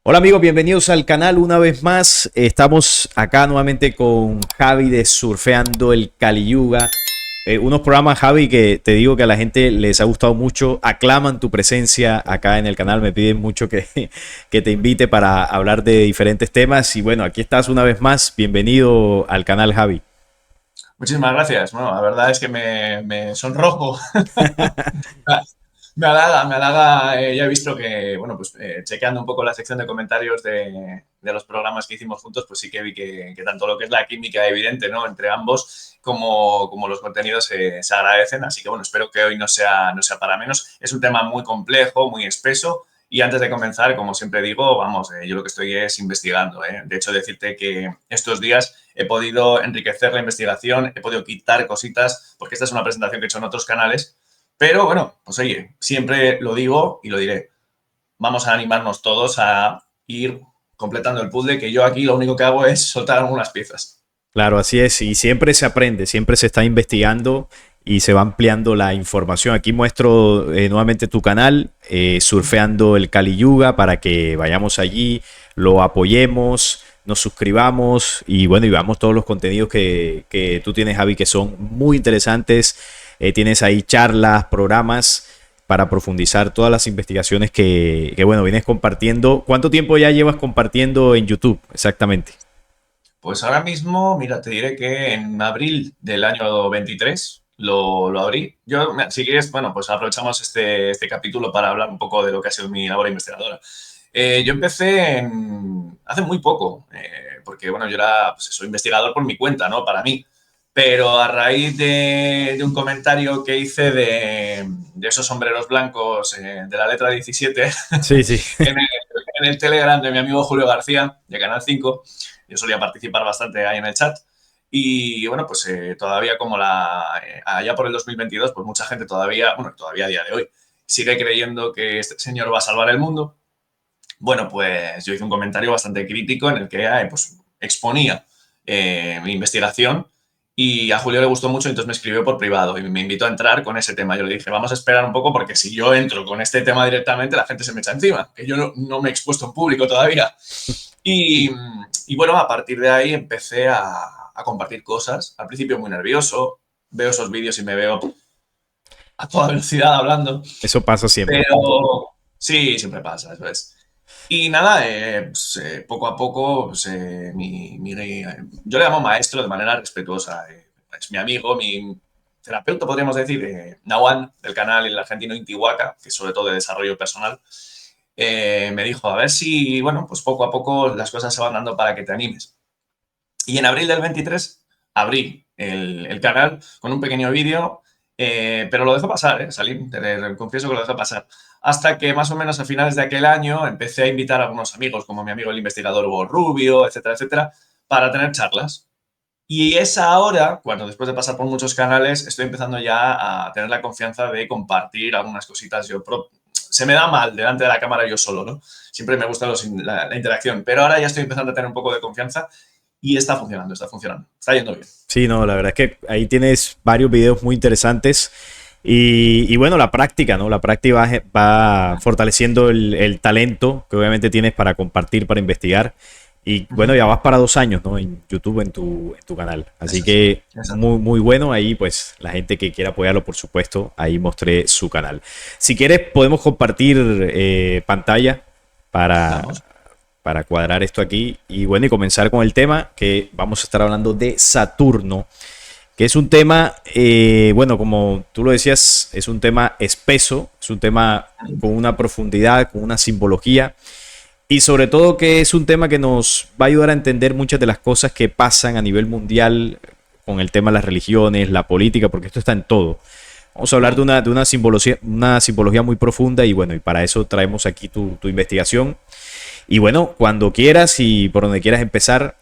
Hola amigos, bienvenidos al canal una vez más. Estamos acá nuevamente con Javi de Surfeando el Kali Yuga. Unos programas, Javi, que te digo que a la gente les ha gustado mucho. Aclaman tu presencia acá en el canal. Me piden mucho que te invite para hablar de diferentes temas. Y bueno, aquí estás una vez más. Bienvenido al canal, Javi. Muchísimas gracias. Bueno, la verdad es que me sonrojo. Me halaga. Ya he visto que, bueno, pues chequeando un poco la sección de comentarios de los programas que hicimos juntos, pues sí que vi que tanto lo que es la química evidente, ¿no?, entre ambos, como los contenidos se agradecen. Así que, bueno, espero que hoy no sea para menos. Es un tema muy complejo, muy espeso. Y antes de comenzar, como siempre digo, vamos, yo lo que estoy es investigando, ¿eh? De hecho, decirte que estos días he podido enriquecer la investigación, he podido quitar cositas, porque esta es una presentación que he hecho en otros canales. Pero bueno, pues oye, siempre lo digo y lo diré. Vamos a animarnos todos a ir completando el puzzle, que yo aquí lo único que hago es soltar algunas piezas. Claro, así es. Y siempre se aprende, siempre se está investigando y se va ampliando la información. Aquí muestro nuevamente tu canal, Surfeando el Kali Yuga, para que vayamos allí, lo apoyemos, nos suscribamos y bueno, y veamos todos los contenidos que tú tienes, Javi, que son muy interesantes. Tienes ahí charlas, programas para profundizar todas las investigaciones bueno, vienes compartiendo. ¿Cuánto tiempo ya llevas compartiendo en YouTube exactamente? Pues ahora mismo, mira, te diré que en abril del año 23 lo abrí. Si quieres, bueno, pues aprovechamos este capítulo para hablar un poco de lo que ha sido mi labor investigadora. Yo empecé hace muy poco, porque, bueno, yo era, pues, soy investigador por mi cuenta, ¿no? Para mí. Pero a raíz de un comentario que hice de esos sombreros blancos de la letra 17 Sí, sí. en el, en el Telegram de mi amigo Julio García, de Canal 5, yo solía participar bastante ahí en el chat. Y bueno, pues todavía allá por el 2022, pues mucha gente todavía a día de hoy, sigue creyendo que este señor va a salvar el mundo. Bueno, pues yo hice un comentario bastante crítico en el que pues, exponía mi investigación y a Julio le gustó mucho, entonces me escribió por privado y me invitó a entrar con ese tema. Yo le dije, vamos a esperar un poco porque si yo entro con este tema directamente, la gente se me echa encima, que yo no me he expuesto en público todavía. Y, y bueno, a partir de ahí empecé a compartir cosas. Al principio muy nervioso, veo esos vídeos y me veo a toda velocidad hablando, Eso pasa siempre. pero sí, siempre pasa, eso es. Y nada, pues, poco a poco, pues, yo le llamo maestro de manera respetuosa. Es mi amigo, mi terapeuta, podríamos decir, Nawan, del canal El Argentino Intihuaca, que es sobre todo de desarrollo personal. Me dijo, a ver si, bueno, pues poco a poco las cosas se van dando para que te animes. Y en abril del 23 abrí el canal con un pequeño vídeo, pero lo dejo pasar, te confieso que lo dejo pasar. Hasta que más o menos a finales de aquel año empecé a invitar a algunos amigos, como mi amigo el investigador Hugo Rubio, etcétera, etcétera, para tener charlas. Y es ahora, cuando después de pasar por muchos canales, estoy empezando ya a tener la confianza de compartir algunas cositas. Se me da mal delante de la cámara yo solo, ¿no? Siempre me gusta la interacción, pero ahora ya estoy empezando a tener un poco de confianza y está funcionando, está yendo bien. Sí, no, la verdad es que ahí tienes varios videos muy interesantes. Y bueno, la práctica, ¿no? La práctica va fortaleciendo el talento que obviamente tienes para compartir, para investigar. Y bueno, ya vas para 2 años, ¿no? En YouTube, en tu canal. Así Eso sí, que exacto. muy, muy bueno. Ahí, pues, la gente que quiera apoyarlo, por supuesto, ahí mostré su canal. Si quieres, podemos compartir pantalla para, Vamos. para cuadrar esto aquí y bueno, y comenzar con el tema que vamos a estar hablando de Saturno, que es un tema, bueno, como tú lo decías, es un tema espeso, es un tema con una profundidad, con una simbología y sobre todo que es un tema que nos va a ayudar a entender muchas de las cosas que pasan a nivel mundial con el tema de las religiones, la política, porque esto está en todo. Vamos a hablar una simbología muy profunda y bueno, y para eso traemos aquí tu investigación y bueno, cuando quieras y por donde quieras empezar,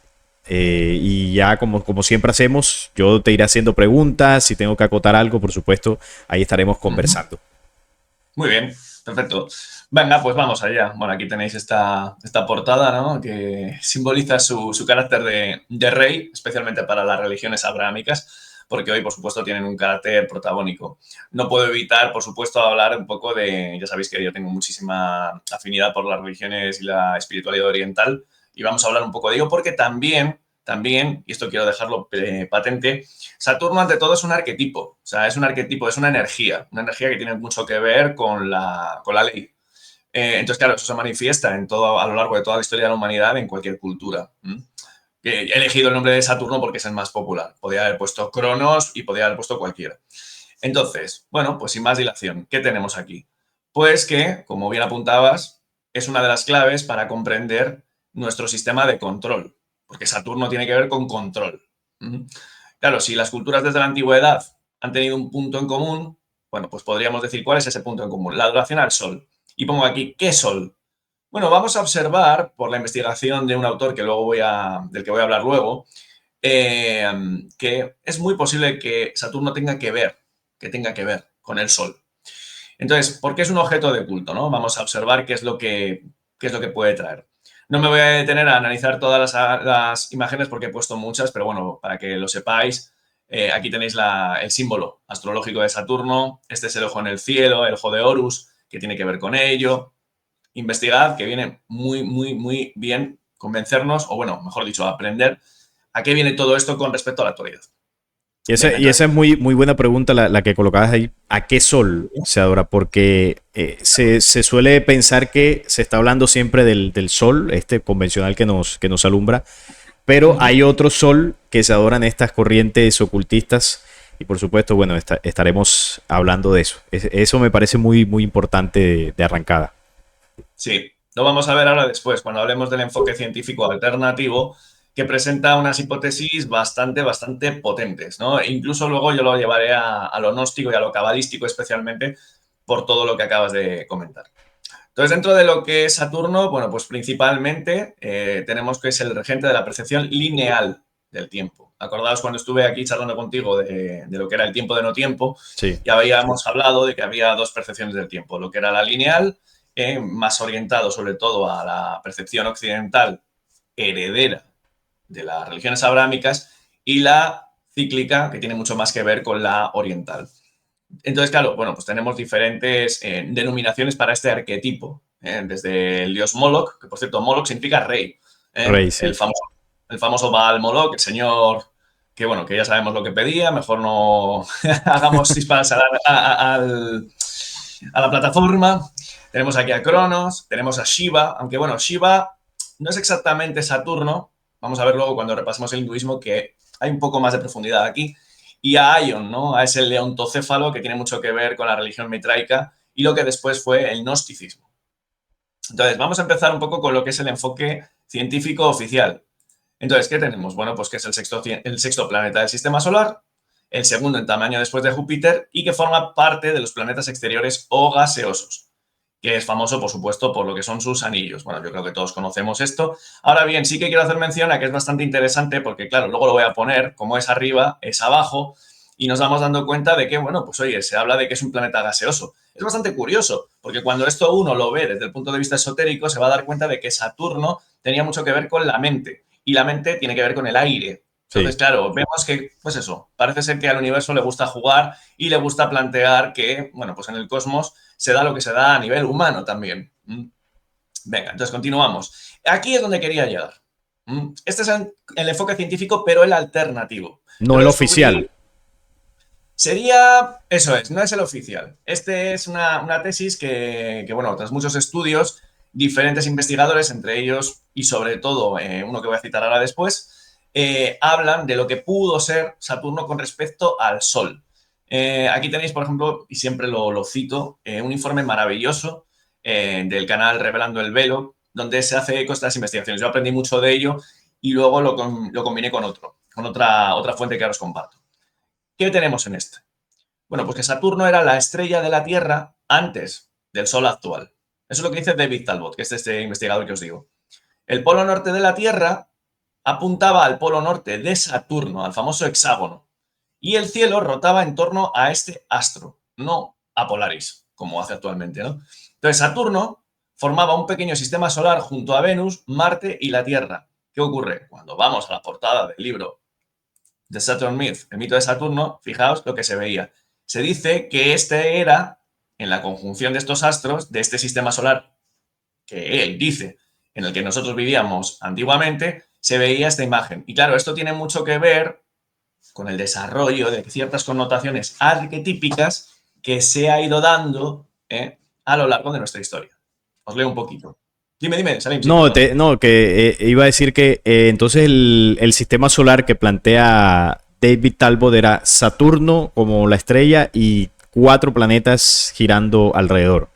y ya como siempre hacemos, yo te iré haciendo preguntas, si tengo que acotar algo, por supuesto, ahí estaremos conversando. Muy bien, perfecto. Venga, pues vamos allá. Bueno, aquí tenéis esta portada, ¿no?, que simboliza su carácter de rey, especialmente para las religiones abrahámicas. porque hoy, por supuesto, tienen un carácter protagónico. No puedo evitar, por supuesto, hablar un poco de, ya sabéis que yo tengo muchísima afinidad por las religiones y la espiritualidad oriental, y vamos a hablar un poco de ello porque también, y esto quiero dejarlo patente, Saturno ante todo es un arquetipo, o sea, es un arquetipo, es una energía que tiene mucho que ver con la ley. Entonces, claro, eso se manifiesta a lo largo de toda la historia de la humanidad en cualquier cultura. He elegido el nombre de Saturno porque es el más popular. Podría haber puesto Cronos y podría haber puesto cualquiera. Entonces, bueno, pues sin más dilación, ¿qué tenemos aquí? Pues que, como bien apuntabas, es una de las claves para comprender nuestro sistema de control, porque Saturno tiene que ver con control. Claro, si las culturas desde la antigüedad han tenido un punto en común, bueno, pues podríamos decir cuál es ese punto en común, la adoración al Sol. Y pongo aquí, ¿qué Sol? Bueno, vamos a observar, por la investigación de un autor del que voy a hablar luego, que es muy posible que Saturno tenga que ver con el Sol. Entonces, ¿por qué es un objeto de culto? ¿No? Vamos a observar qué es lo que puede traer. No me voy a detener a analizar todas las imágenes porque he puesto muchas, pero bueno, para que lo sepáis, aquí tenéis el símbolo astrológico de Saturno. Este es el ojo en el cielo, el ojo de Horus, que tiene que ver con ello. Investigad, que viene muy, muy, muy bien convencernos, o bueno, mejor dicho, aprender a qué viene todo esto con respecto a la actualidad. Venga, Y esa entonces, es muy, muy buena pregunta la que colocabas ahí. ¿A qué sol se adora? Porque se suele pensar que se está hablando siempre del sol, este convencional que nos alumbra, pero hay otro sol que se adoran estas corrientes ocultistas y por supuesto, bueno, estaremos hablando de eso. Eso me parece muy, muy importante de arrancada. sí, lo vamos a ver ahora después, cuando hablemos del enfoque científico alternativo, que presenta unas hipótesis bastante potentes, ¿no? E incluso luego yo lo llevaré a lo gnóstico y a lo cabalístico especialmente por todo lo que acabas de comentar. Entonces, dentro de lo que es Saturno, bueno, pues principalmente tenemos que es el regente de la percepción lineal del tiempo. Acordaos cuando estuve aquí charlando contigo de lo que era el tiempo de no tiempo, Sí, ya habíamos hablado de que había dos percepciones del tiempo, lo que era la lineal, más orientado sobre todo a la percepción occidental heredera de las religiones abrámicas, y la cíclica, que tiene mucho más que ver con la oriental. Entonces, claro, bueno, pues tenemos diferentes denominaciones para este arquetipo, desde el dios Moloch, que por cierto, Moloch significa rey, Rey, el sí. famoso, el famoso Baal Moloch, el señor que, bueno, que ya sabemos lo que pedía, mejor no hagamos disparos a la plataforma. Tenemos aquí a Cronos, tenemos a Shiva, aunque bueno, Shiva no es exactamente Saturno, vamos a ver luego cuando repasemos el hinduismo que hay un poco más de profundidad aquí, y a Aion, ¿no? A ese leontocéfalo que tiene mucho que ver con la religión mitraica y lo que después fue el gnosticismo. Entonces, vamos a empezar un poco con lo que es el enfoque científico oficial. Entonces, ¿qué tenemos? Bueno, pues que es el sexto planeta del sistema solar, el segundo en tamaño después de Júpiter y que forma parte de los planetas exteriores o gaseosos, que es famoso, por supuesto, por lo que son sus anillos. Bueno, yo creo que todos conocemos esto. Ahora bien, sí que quiero hacer mención a que es bastante interesante porque, claro, luego lo voy a poner, como es arriba, es abajo, y nos vamos dando cuenta de que, bueno, pues oye, se habla de que es un planeta gaseoso. Es bastante curioso, porque cuando esto uno lo ve desde el punto de vista esotérico, se va a dar cuenta de que Saturno tenía mucho que ver con la mente, y la mente tiene que ver con el aire. Sí. Entonces, claro, vemos que, pues eso, parece ser que al universo le gusta jugar y le gusta plantear que, bueno, pues en el cosmos se da lo que se da a nivel humano también. Venga, entonces continuamos. Aquí es donde quería llegar. Este es el enfoque científico, pero el alternativo. Yo No lo el descubrí, oficial. eso es, no es el oficial. Este es una tesis que, bueno, tras muchos estudios, diferentes investigadores, entre ellos y sobre todo uno que voy a citar ahora después, hablan de lo que pudo ser Saturno con respecto al Sol. Aquí tenéis, por ejemplo, y siempre lo cito, un informe maravilloso del canal Revelando el Velo, donde se hace eco de estas investigaciones. Yo aprendí mucho de ello y luego lo combiné con otra fuente que ahora os comparto. ¿Qué tenemos en este? Bueno, pues que Saturno era la estrella de la Tierra antes del Sol actual. Eso es lo que dice David Talbot, que es este investigador que os digo. El polo norte de la Tierra apuntaba al polo norte de Saturno, al famoso hexágono, y el cielo rotaba en torno a este astro, no a Polaris, como hace actualmente, ¿no? Entonces, Saturno formaba un pequeño sistema solar junto a Venus, Marte y la Tierra. ¿Qué ocurre? Cuando vamos a la portada del libro The Saturn Myth, el mito de Saturno, fijaos lo que se veía. Se dice que este era, en la conjunción de estos astros, de este sistema solar que él dice, en el que nosotros vivíamos antiguamente, se veía esta imagen. Y claro, esto tiene mucho que ver con el desarrollo de ciertas connotaciones arquetípicas que se ha ido dando a lo largo de nuestra historia. Os leo un poquito. Dime, Salim, sí, No, perdón. no, que iba a decir que entonces el sistema solar que plantea David Talbot era Saturno como la estrella y 4 planetas girando alrededor.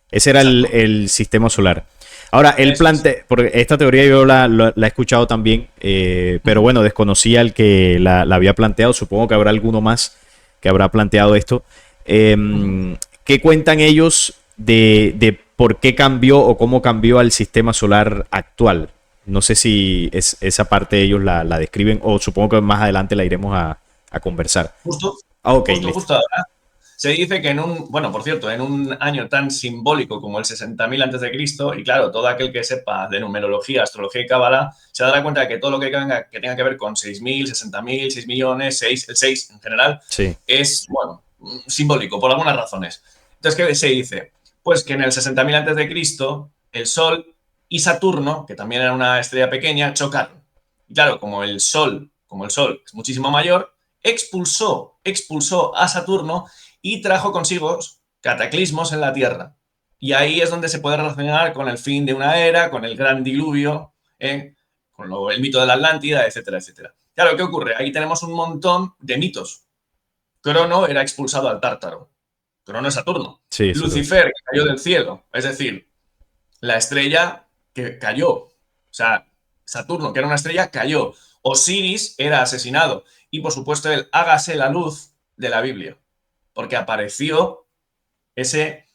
Ese era Exacto. el sistema solar. Ahora, él Eso es. plantea, porque esta teoría yo la he escuchado también, pero bueno, desconocía el que la había planteado. Supongo que habrá alguno más que habrá planteado esto. ¿Qué cuentan ellos de por qué cambió o cómo cambió al sistema solar actual? No sé si esa parte ellos la describen o supongo que más adelante la iremos a conversar. Justo, Ah, ok, listo. justo ahora. Se dice que bueno, por cierto, en un año tan simbólico como el 60.000 antes de Cristo, y claro, todo aquel que sepa de numerología, astrología y cábala, se dará cuenta de que todo lo que tenga que ver con 6.000, 60.000, 6 millones, 6, el 6 en general, Sí. es, bueno, simbólico, por algunas razones. Entonces, ¿qué se dice? Pues que en el 60.000 antes de Cristo, el Sol y Saturno, que también era una estrella pequeña, chocaron. Y claro, como el Sol es muchísimo mayor, expulsó a Saturno y trajo consigo cataclismos en la Tierra. Y ahí es donde se puede relacionar con el fin de una era, con el gran diluvio, con el mito de la Atlántida, etcétera, etcétera. Claro, ¿qué ocurre? Ahí tenemos un montón de mitos. Crono era expulsado al Tártaro. Crono es Saturno. Sí, eso lo vi. Lucifer, que cayó del cielo. Es decir, la estrella que cayó. O sea, Saturno, que era una estrella, cayó. Osiris era asesinado. Y por supuesto, el hágase la luz de la Biblia. Porque apareció ese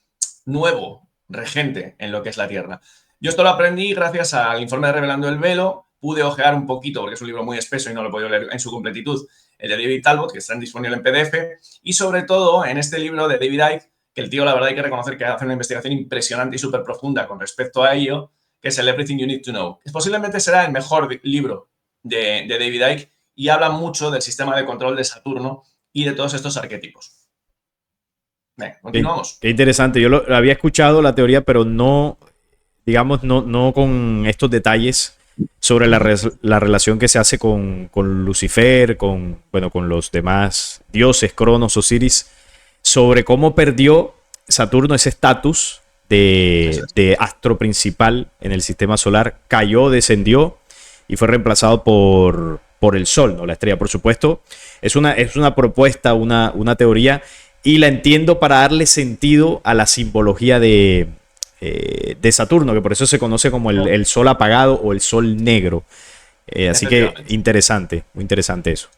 nuevo regente en lo que es la Tierra. Yo esto lo aprendí gracias al informe de Revelando el Velo. Pude ojear un poquito, porque es un libro muy espeso y no lo he podido leer en su completitud, el de David Talbot, que está disponible en PDF, y sobre todo en este libro de David Icke, que el tío, la verdad, hay que reconocer que hace una investigación impresionante y súper profunda con respecto a ello, que es el Everything You Need to Know. Posiblemente será el mejor libro de David Icke y habla mucho del sistema de control de Saturno y de todos estos arquetipos. Venga, Qué, continuamos. qué interesante. Yo lo había escuchado la teoría, pero no, digamos, no con estos detalles sobre la relación que se hace con Lucifer, bueno, con los demás dioses, Cronos, Osiris, sobre cómo perdió Saturno ese estatus Eso es. de astro principal en el sistema solar, cayó, descendió y fue reemplazado por el Sol, ¿no? La estrella, por supuesto. Es una propuesta, una teoría, y la entiendo para darle sentido a la simbología de Saturno, que por eso se conoce como el Sol apagado o el Sol negro. Así que Efectivamente. interesante, muy interesante eso.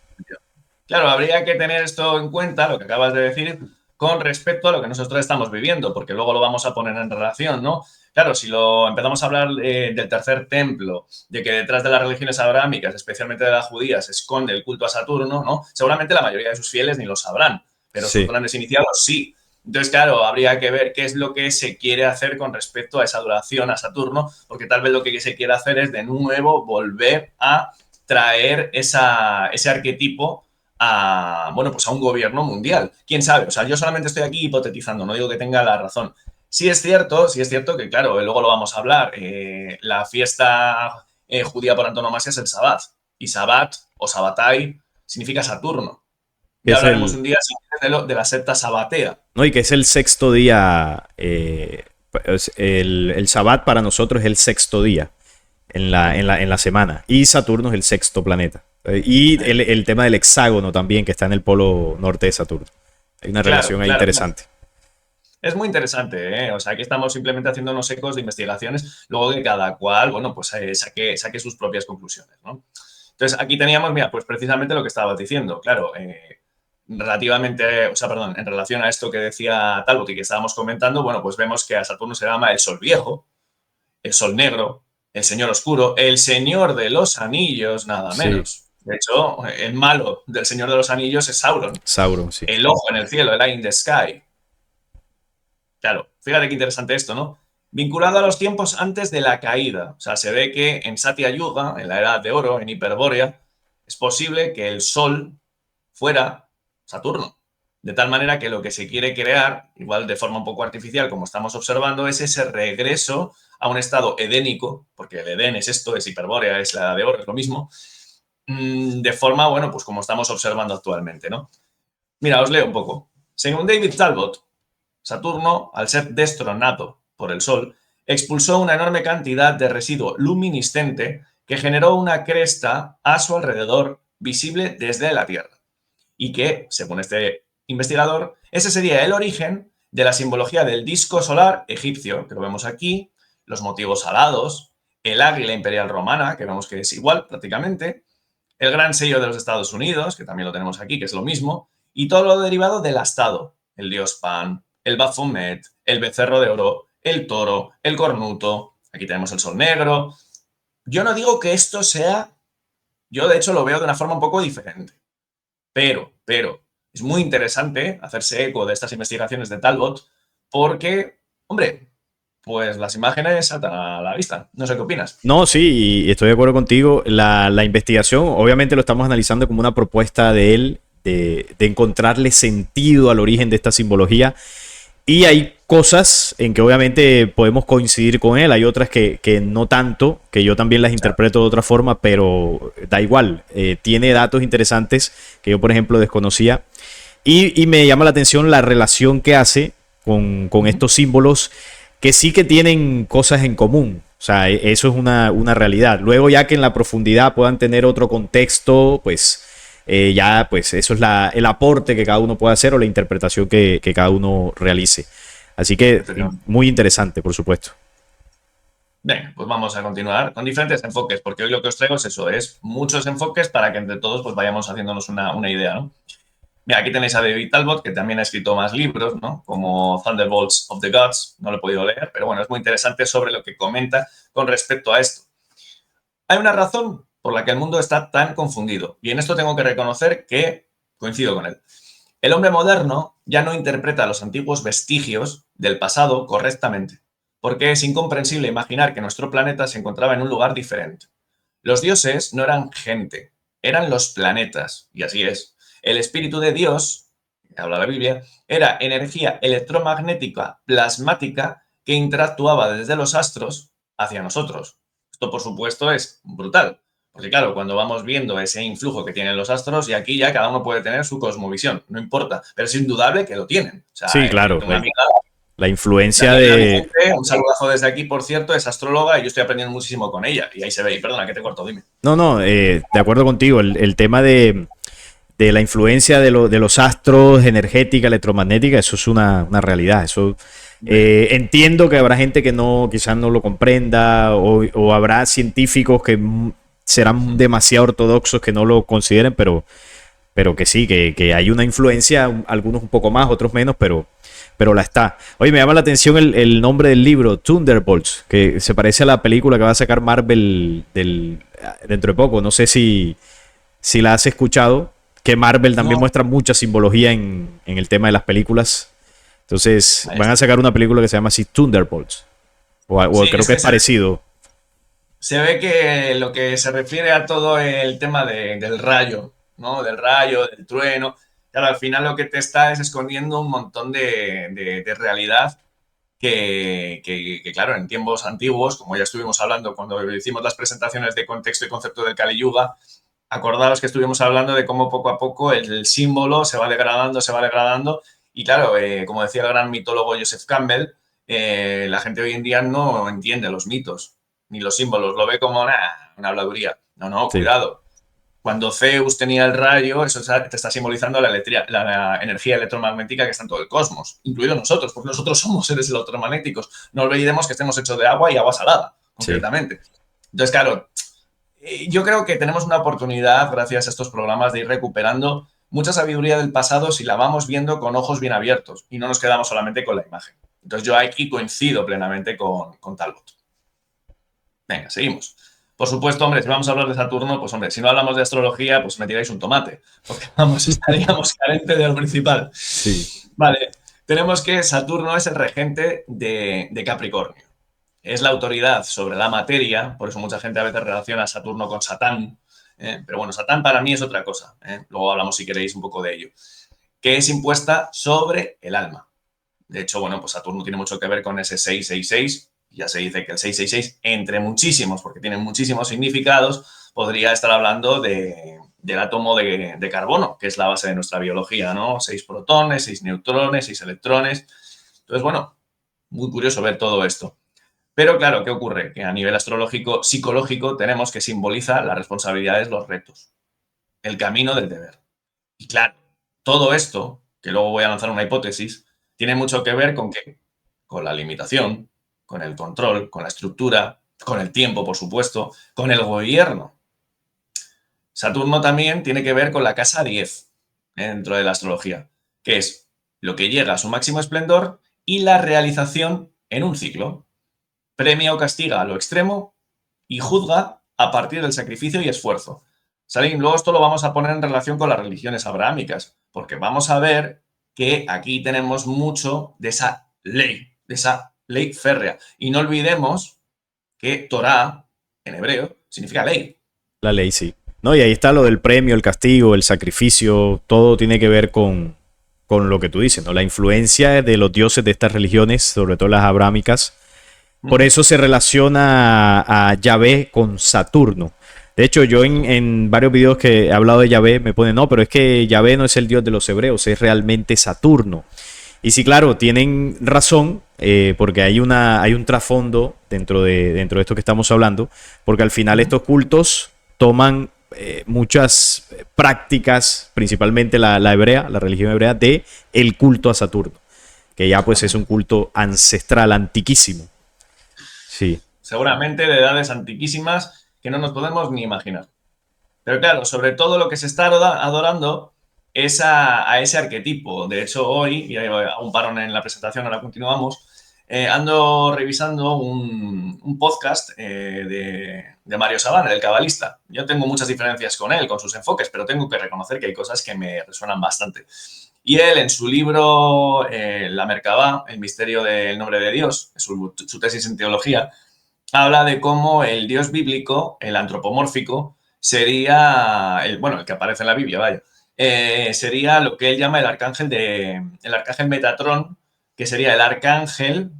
Claro, habría que tener esto en cuenta, lo que acabas de decir, con respecto a lo que nosotros estamos viviendo, porque luego lo vamos a poner en relación, ¿no? Claro, si lo empezamos a hablar del tercer templo, de que detrás de las religiones abrahámicas, especialmente de la judía, se esconde el culto a Saturno, ¿no? Seguramente la mayoría de sus fieles ni lo sabrán, pero sus Sí. grandes iniciados sí. Entonces, claro, habría que ver qué es lo que se quiere hacer con respecto a esa adoración a Saturno, porque tal vez lo que se quiere hacer es de nuevo volver a traer ese arquetipo bueno, pues a un gobierno mundial. ¿Quién sabe? O sea, yo solamente estoy aquí hipotetizando, no digo que tenga la razón. Sí es cierto que, claro, luego lo vamos a hablar. La fiesta judía por antonomasia es el Sabbat. Y Sabbat o Sabbatai significa Saturno. Que Ya es hablaremos un día si quieres, de la secta sabatea. no, y que es el sexto día. El Shabbat para nosotros es el sexto día en la semana. Y Saturno es el sexto planeta. Y el tema del hexágono también, que está en el polo norte de Saturno. Hay una Claro, relación ahí claro. interesante. Es muy interesante, ¿eh? O sea, aquí estamos simplemente haciendo unos ecos de investigaciones, luego que cada cual, bueno, pues saque sus propias conclusiones, ¿no? Entonces, aquí teníamos, mira, pues precisamente lo que estabas diciendo, claro, relativamente, o sea, perdón, en relación a esto que decía Talbot y que estábamos comentando, bueno, pues vemos que a Saturno se llama el Sol Viejo, el Sol Negro, el Señor Oscuro, el Señor de los Anillos, nada Sí, menos. De hecho, el malo del Señor de los Anillos es Sauron, Sauron, sí. el ojo en el cielo, el eye in the sky. Claro, fíjate qué interesante esto, ¿no? Vinculado a los tiempos antes de la caída. O sea, se ve que en Satya Yuga, en la Edad de Oro, en Hiperbórea, es posible que el Sol fuera Saturno. De tal manera que lo que se quiere crear, igual de forma un poco artificial, como estamos observando, es ese regreso a un estado edénico, porque el Edén es esto, es Hiperbórea, es la Edad de Oro, es lo mismo, de forma, bueno, pues como estamos observando actualmente, ¿no? Mira, os leo un poco. Según David Talbot, Saturno, al ser destronado por el Sol, expulsó una enorme cantidad de residuo luminiscente que generó una cresta a su alrededor visible desde la Tierra. Y que, según este investigador, ese sería el origen de la simbología del disco solar egipcio, que lo vemos aquí, los motivos alados, el águila imperial romana, que vemos que es igual prácticamente, el gran sello de los Estados Unidos, que también lo tenemos aquí, que es lo mismo, y todo lo derivado del astado, el dios Pan, el Baphomet, el becerro de oro, el toro, el cornuto, aquí tenemos el sol negro. Yo no digo que esto sea, yo de hecho lo veo de una forma un poco diferente, pero, es muy interesante hacerse eco de estas investigaciones de Talbot porque, hombre, pues las imágenes saltan a la vista. No sé qué opinas. No, sí, y estoy de acuerdo contigo. La investigación, obviamente lo estamos analizando como una propuesta de él, de encontrarle sentido al origen de esta simbología. Y hay cosas en que obviamente podemos coincidir con él, hay otras que no tanto, que yo también las interpreto de otra forma, pero da igual. Tiene datos interesantes que yo, por ejemplo, desconocía. Y me llama la atención la relación que hace con estos símbolos que sí que tienen cosas en común. O sea, eso es una realidad. Luego ya que en la profundidad puedan tener otro contexto, pues ya pues eso es el aporte que cada uno puede hacer o la interpretación que cada uno realice. Así que muy interesante, por supuesto. Venga, pues vamos a continuar con diferentes enfoques, porque hoy lo que os traigo es eso, es muchos enfoques para que entre todos pues vayamos haciéndonos una idea, ¿no? Mira, aquí tenéis a David Talbot, que también ha escrito más libros, ¿no? Como Thunderbolts of the Gods, no lo he podido leer, pero bueno, es muy interesante sobre lo que comenta con respecto a esto. Hay una razón por la que el mundo está tan confundido, y en esto tengo que reconocer que coincido con él. El hombre moderno ya no interpreta los antiguos vestigios del pasado correctamente, porque es incomprensible imaginar que nuestro planeta se encontraba en un lugar diferente. Los dioses no eran gente, eran los planetas, y así es. El espíritu de Dios, que habla la Biblia, era energía electromagnética plasmática que interactuaba desde los astros hacia nosotros. Esto, por supuesto, es brutal. Porque claro, cuando vamos viendo ese influjo que tienen los astros, y aquí ya cada uno puede tener su cosmovisión, no importa, pero es indudable que lo tienen. O sea, Sí, yo claro. tengo una amiga, La influencia Daniela de... Vicente, un saludazo desde aquí, por cierto, es astróloga y yo estoy aprendiendo muchísimo con ella. Y ahí se ve, y perdona que te corto, dime. No, no, de acuerdo contigo. El tema de la influencia de los astros, energética, electromagnética, eso es una realidad. Eso entiendo que habrá gente que no, quizás no lo comprenda, o habrá científicos que serán demasiado ortodoxos que no lo consideren, pero que sí, que hay una influencia, algunos un poco más, otros menos, pero la está. Oye, me llama la atención el nombre del libro, Thunderbolts, que se parece a la película que va a sacar Marvel dentro de poco. No sé si la has escuchado, que Marvel también No, muestra mucha simbología en el tema de las películas. Entonces, ahí van a está. sacar una película que se llama así Thunderbolts. O Sí, creo es que que es parecido. se ve que lo que se refiere a todo el tema del rayo, ¿no? Del rayo, del trueno, claro, al final lo que te está es escondiendo un montón de realidad que, claro, en tiempos antiguos, como ya estuvimos hablando cuando hicimos las presentaciones de contexto y concepto del Kali Yuga, acordaos que estuvimos hablando de cómo poco a poco el símbolo se va degradando, y claro, como decía el gran mitólogo Joseph Campbell, la gente hoy en día no entiende los mitos ni los símbolos, lo ve como una habladuría. No, no, Sí, cuidado. Cuando Zeus tenía el rayo, eso te está simbolizando la energía electromagnética que está en todo el cosmos, incluido nosotros, porque nosotros somos seres electromagnéticos. No olvidemos que estemos hechos de agua y agua salada, sí. concretamente. Entonces, claro, yo creo que tenemos una oportunidad, gracias a estos programas, de ir recuperando mucha sabiduría del pasado si la vamos viendo con ojos bien abiertos y no nos quedamos solamente con la imagen. Entonces, yo aquí coincido plenamente con Talbot. Venga, seguimos. Por supuesto, hombre, si vamos a hablar de Saturno, pues hombre, si no hablamos de astrología, pues me tiráis un tomate, porque vamos, estaríamos carentes de lo principal. Sí. Vale, tenemos que Saturno es el regente de Capricornio. Es la autoridad sobre la materia, por eso mucha gente a veces relaciona a Saturno con Satán, Pero bueno, Satán para mí es otra cosa. Luego hablamos, si queréis, un poco de ello. Que es impuesta sobre el alma. De hecho, bueno, pues Saturno tiene mucho que ver con ese 666. Ya se dice que el 666, entre muchísimos, porque tiene muchísimos significados, podría estar hablando del átomo de carbono, que es la base de nuestra biología, ¿no? 6 protones, 6 neutrones, 6 electrones. Entonces, bueno, muy curioso ver todo esto. Pero claro, ¿qué ocurre? Que a nivel astrológico, psicológico, tenemos que simboliza las responsabilidades, los retos, el camino del deber. Y claro, todo esto, que luego voy a lanzar una hipótesis, tiene mucho que ver con qué, con la limitación, con el control, con la estructura, con el tiempo, por supuesto, con el gobierno. Saturno también tiene que ver con la casa 10 dentro de la astrología, que es lo que llega a su máximo esplendor y la realización en un ciclo. Premia o castiga a lo extremo y juzga a partir del sacrificio y esfuerzo. Salim, luego esto lo vamos a poner en relación con las religiones abrahámicas, porque vamos a ver que aquí tenemos mucho de esa ley férrea. Y no olvidemos que Torah, en hebreo, significa ley. La ley, sí. No, y ahí está lo del premio, el castigo, el sacrificio, todo tiene que ver con lo que tú dices, ¿no? La influencia de los dioses de estas religiones, sobre todo las abrámicas. Por eso se relaciona a Yahvé con Saturno. De hecho, yo en varios videos que he hablado de Yahvé me ponen, no, pero es que Yahvé no es el dios de los hebreos, es realmente Saturno. Y sí, claro, tienen razón, porque hay un trasfondo dentro de esto que estamos hablando, porque al final estos cultos toman muchas prácticas, principalmente la hebrea, la religión hebrea, de el culto a Saturno, que ya pues es un culto ancestral, antiquísimo. Sí. Seguramente de edades antiquísimas que no nos podemos ni imaginar. Pero claro, sobre todo lo que se está adorando es a ese arquetipo. De hecho, hoy, y hago un parón en la presentación, ahora continuamos, ando revisando un podcast de Mario Sabana, del cabalista. Yo tengo muchas diferencias con él, con sus enfoques, pero tengo que reconocer que hay cosas que me resuenan bastante. Y él, en su libro La Merkabah, El misterio del nombre de Dios, su tesis en teología, habla de cómo el Dios bíblico, el antropomórfico, sería, el que aparece en la Biblia, vaya, sería lo que él llama el arcángel Metatrón, que sería el arcángel,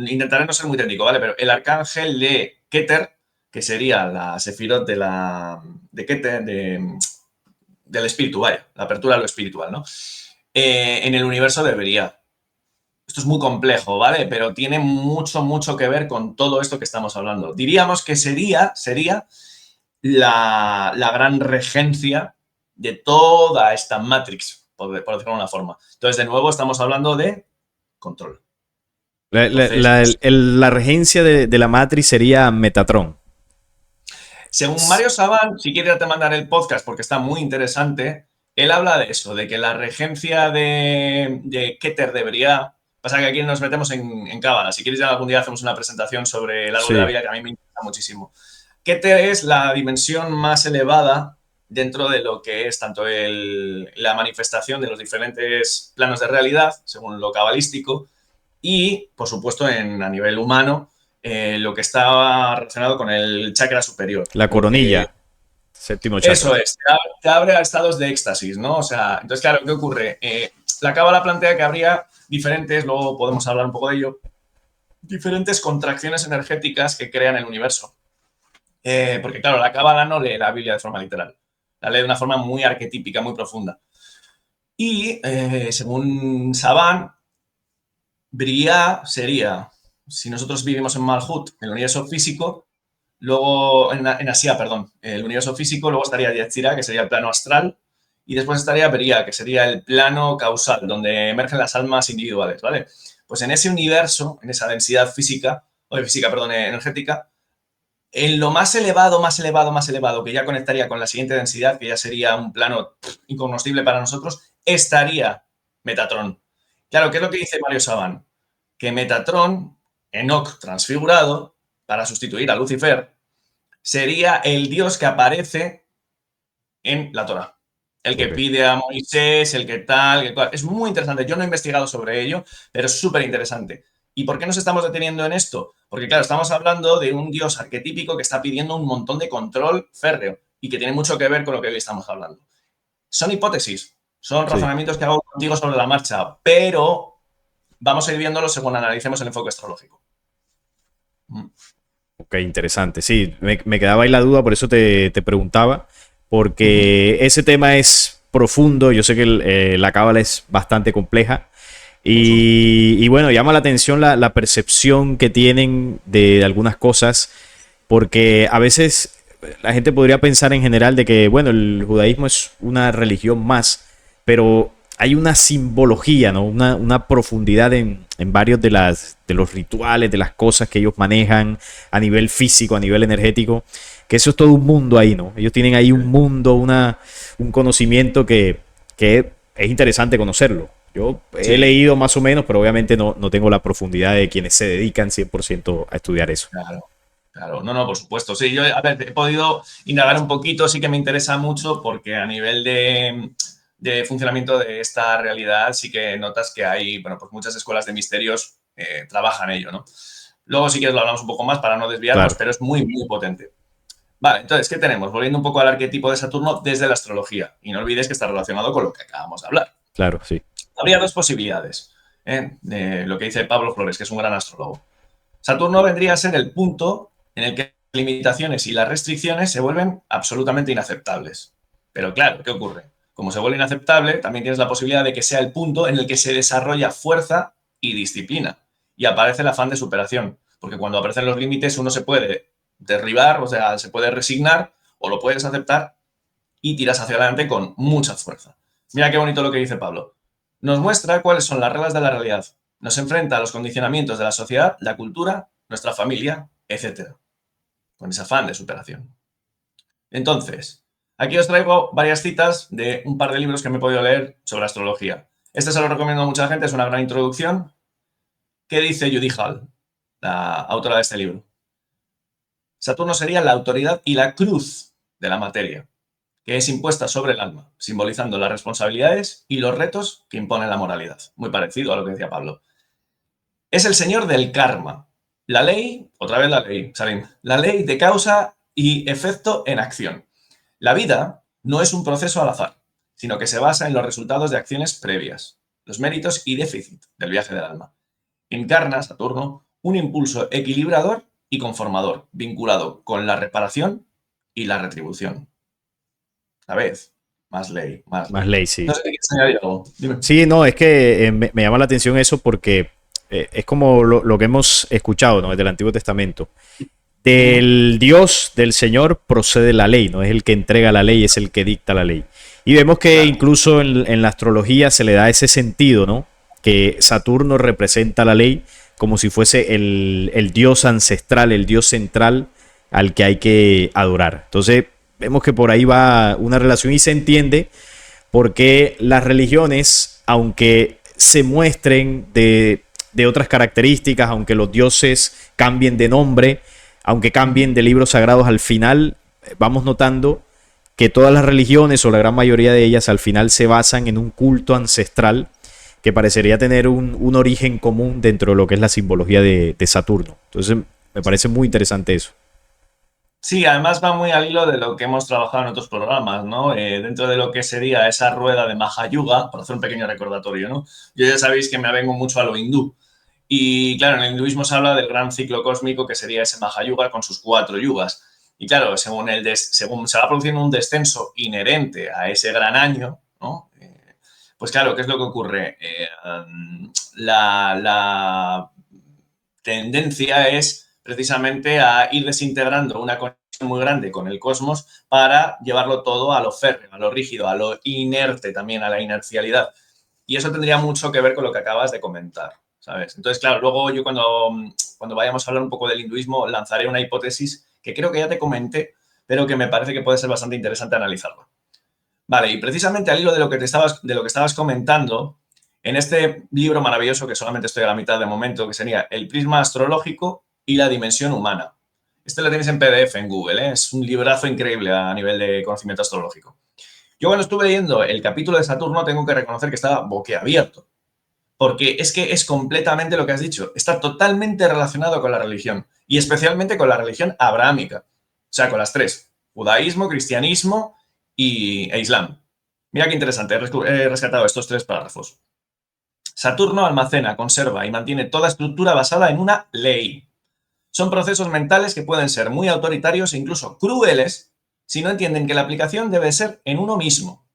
intentaré no ser muy técnico, ¿vale? Pero el arcángel de Keter, que sería la sefirot de Keter, del espíritu, vaya, la apertura a lo espiritual, ¿no? En el universo debería. Esto es muy complejo, ¿vale? Pero tiene mucho, mucho que ver con todo esto que estamos hablando. Diríamos que sería la gran regencia de toda esta Matrix, por decirlo de una forma. Entonces, de nuevo, estamos hablando de control. Entonces, La regencia de la Matrix sería Metatron. según Mario Saban, si quieres te mandar el podcast porque está muy interesante, él habla de eso, de que la regencia de Keter debería... Pasa que aquí nos metemos en cábala. Si quieres, ya algún día hacemos una presentación sobre el árbol de la Sí. vida, que a mí me interesa muchísimo. Keter es la dimensión más elevada dentro de lo que es tanto la manifestación de los diferentes planos de realidad, según lo cabalístico, y, por supuesto, a nivel humano, lo que está relacionado con el chakra superior. La Porque coronilla, séptimo chakra. eso es, te abre a estados de éxtasis, ¿no? O sea, entonces, claro, ¿qué ocurre? La cábala plantea que habría diferentes, luego podemos hablar un poco de ello, diferentes contracciones energéticas que crean el universo. Porque, claro, la cábala no lee la Biblia de forma literal, la lee de una forma muy arquetípica, muy profunda. Y, según Saban, Briah sería, si nosotros vivimos en Malhut, el universo físico, luego en Asia, perdón, el universo físico, luego estaría Yetzirah, que sería el plano astral, y después estaría Briah, que sería el plano causal, donde emergen las almas individuales, ¿vale? Pues en ese universo, en esa densidad física, perdón, energética, en lo más elevado, más elevado, más elevado, que ya conectaría con la siguiente densidad, que ya sería un plano incognoscible para nosotros, estaría Metatron. Claro, ¿qué es lo que dice Mario Saban? Que Metatron, Enoch transfigurado, para sustituir a Lucifer, sería el dios que aparece en la Torah. El que Ok. pide a Moisés, el que tal, que cual. Es muy interesante. Yo no he investigado sobre ello, pero es súper interesante. ¿Y por qué nos estamos deteniendo en esto? Porque, claro, estamos hablando de un dios arquetípico que está pidiendo un montón de control férreo. y que tienen mucho que ver con lo que hoy estamos hablando. Son hipótesis, son Sí. razonamientos que hago contigo sobre la marcha, pero vamos a ir viéndolo según analicemos el enfoque astrológico. Ok, interesante. Sí, me quedaba ahí la duda, por eso te preguntaba, porque ese tema es profundo. Yo sé que la cábala es bastante compleja. Y bueno, llama la atención la percepción que tienen de algunas cosas, porque a veces la gente podría pensar en general de que, bueno, el judaísmo es una religión más, pero hay una simbología, ¿no? Una profundidad en varios de los rituales, de las cosas que ellos manejan a nivel físico, a nivel energético, que eso es todo un mundo ahí, ¿no? Ellos tienen ahí un mundo, un conocimiento que es interesante conocerlo. Yo he Sí, leído más o menos, pero obviamente no tengo la profundidad de quienes se dedican 100% a estudiar eso. claro. Claro, no, por supuesto. Sí, yo a ver, he podido indagar un poquito, sí que me interesa mucho porque a nivel de funcionamiento de esta realidad sí que notas que hay, bueno, pues muchas escuelas de misterios trabajan ello, ¿no? Luego sí que lo hablamos un poco más para no desviarnos, Claro, pero es muy, muy potente. Vale, entonces, ¿qué tenemos? Volviendo un poco al arquetipo de Saturno desde la astrología. Y no olvides que está relacionado con lo que acabamos de hablar. claro, sí. Habría dos posibilidades, de lo que dice Pablo Flores, que es un gran astrólogo. Saturno vendría a ser el punto en el que las limitaciones y las restricciones se vuelven absolutamente inaceptables. Pero claro, ¿qué ocurre? Como se vuelve inaceptable, también tienes la posibilidad de que sea el punto en el que se desarrolla fuerza y disciplina y aparece el afán de superación. Porque cuando aparecen los límites uno se puede derribar, o sea, se puede resignar o lo puedes aceptar y tiras hacia adelante con mucha fuerza. Mira qué bonito lo que dice Pablo. Nos muestra cuáles son las reglas de la realidad. Nos enfrenta a los condicionamientos de la sociedad, la cultura, nuestra familia, etcétera, con ese afán de superación. Entonces, aquí os traigo varias citas de un par de libros que me he podido leer sobre astrología. Este se lo recomiendo a mucha gente, es una gran introducción. ¿Qué dice Judy Hall, la autora de este libro? Saturno sería la autoridad y la cruz de la materia, que es impuesta sobre el alma, simbolizando las responsabilidades y los retos que impone la moralidad. Muy parecido a lo que decía Pablo. Es el señor del karma. La ley, otra vez la ley, Salim, la ley de causa y efecto en acción. La vida no es un proceso al azar, sino que se basa en los resultados de acciones previas, los méritos y déficit del viaje del alma. Encarna, Saturno, un impulso equilibrador y conformador, vinculado con la reparación y la retribución. A vez, más ley, más Más ley. ley, No sí. sé si quieres añadir algo. Dime. Sí, no, es que me llama la atención eso porque es como lo que hemos escuchado, ¿no? Desde el Antiguo Testamento. Del Dios, del Señor, procede la ley, no es el que entrega la ley, es el que dicta la ley. Y vemos que Claro, incluso en la astrología se le da ese sentido, ¿no? Que Saturno representa la ley como si fuese el Dios ancestral, el Dios central al que hay que adorar. Entonces, vemos que por ahí va una relación y se entiende porque las religiones, aunque se muestren de otras características, aunque los dioses cambien de nombre, aunque cambien de libros sagrados, al final vamos notando que todas las religiones o la gran mayoría de ellas al final se basan en un culto ancestral que parecería tener un origen común dentro de lo que es la simbología de Saturno. Entonces me parece muy interesante eso. sí, además va muy al hilo de lo que hemos trabajado en otros programas, ¿no? Dentro de lo que sería esa rueda de Mahayuga, por hacer un pequeño recordatorio, ¿no? Yo ya sabéis que me avengo mucho a lo hindú. Y claro, en el hinduismo se habla del gran ciclo cósmico que sería ese Mahayuga con sus 4 yugas. Y claro, según se va produciendo un descenso inherente a ese gran año, ¿no? Pues claro, ¿qué es lo que ocurre? La tendencia es precisamente a ir desintegrando una conexión muy grande con el cosmos para llevarlo todo a lo férreo, a lo rígido, a lo inerte también, a la inercialidad. Y eso tendría mucho que ver con lo que acabas de comentar, ¿sabes? Entonces, claro, luego yo cuando vayamos a hablar un poco del hinduismo lanzaré una hipótesis que creo que ya te comenté, pero que me parece que puede ser bastante interesante analizarla. Vale, y precisamente al hilo de lo que estabas comentando, en este libro maravilloso, que solamente estoy a la mitad de momento, que sería El prisma astrológico y la dimensión humana. Este lo tienes en PDF en Google, ¿eh? Es un librazo increíble a nivel de conocimiento astrológico. Yo cuando estuve leyendo el capítulo de Saturno tengo que reconocer que estaba boquiabierto, porque es que es completamente lo que has dicho, está totalmente relacionado con la religión y especialmente con la religión abrahámica, o sea, con las tres. judaísmo, cristianismo e islam. Mira qué interesante, he rescatado estos 3 párrafos. Saturno almacena, conserva y mantiene toda estructura basada en una ley. Son procesos mentales que pueden ser muy autoritarios e incluso crueles si no entienden que la aplicación debe ser en uno mismo.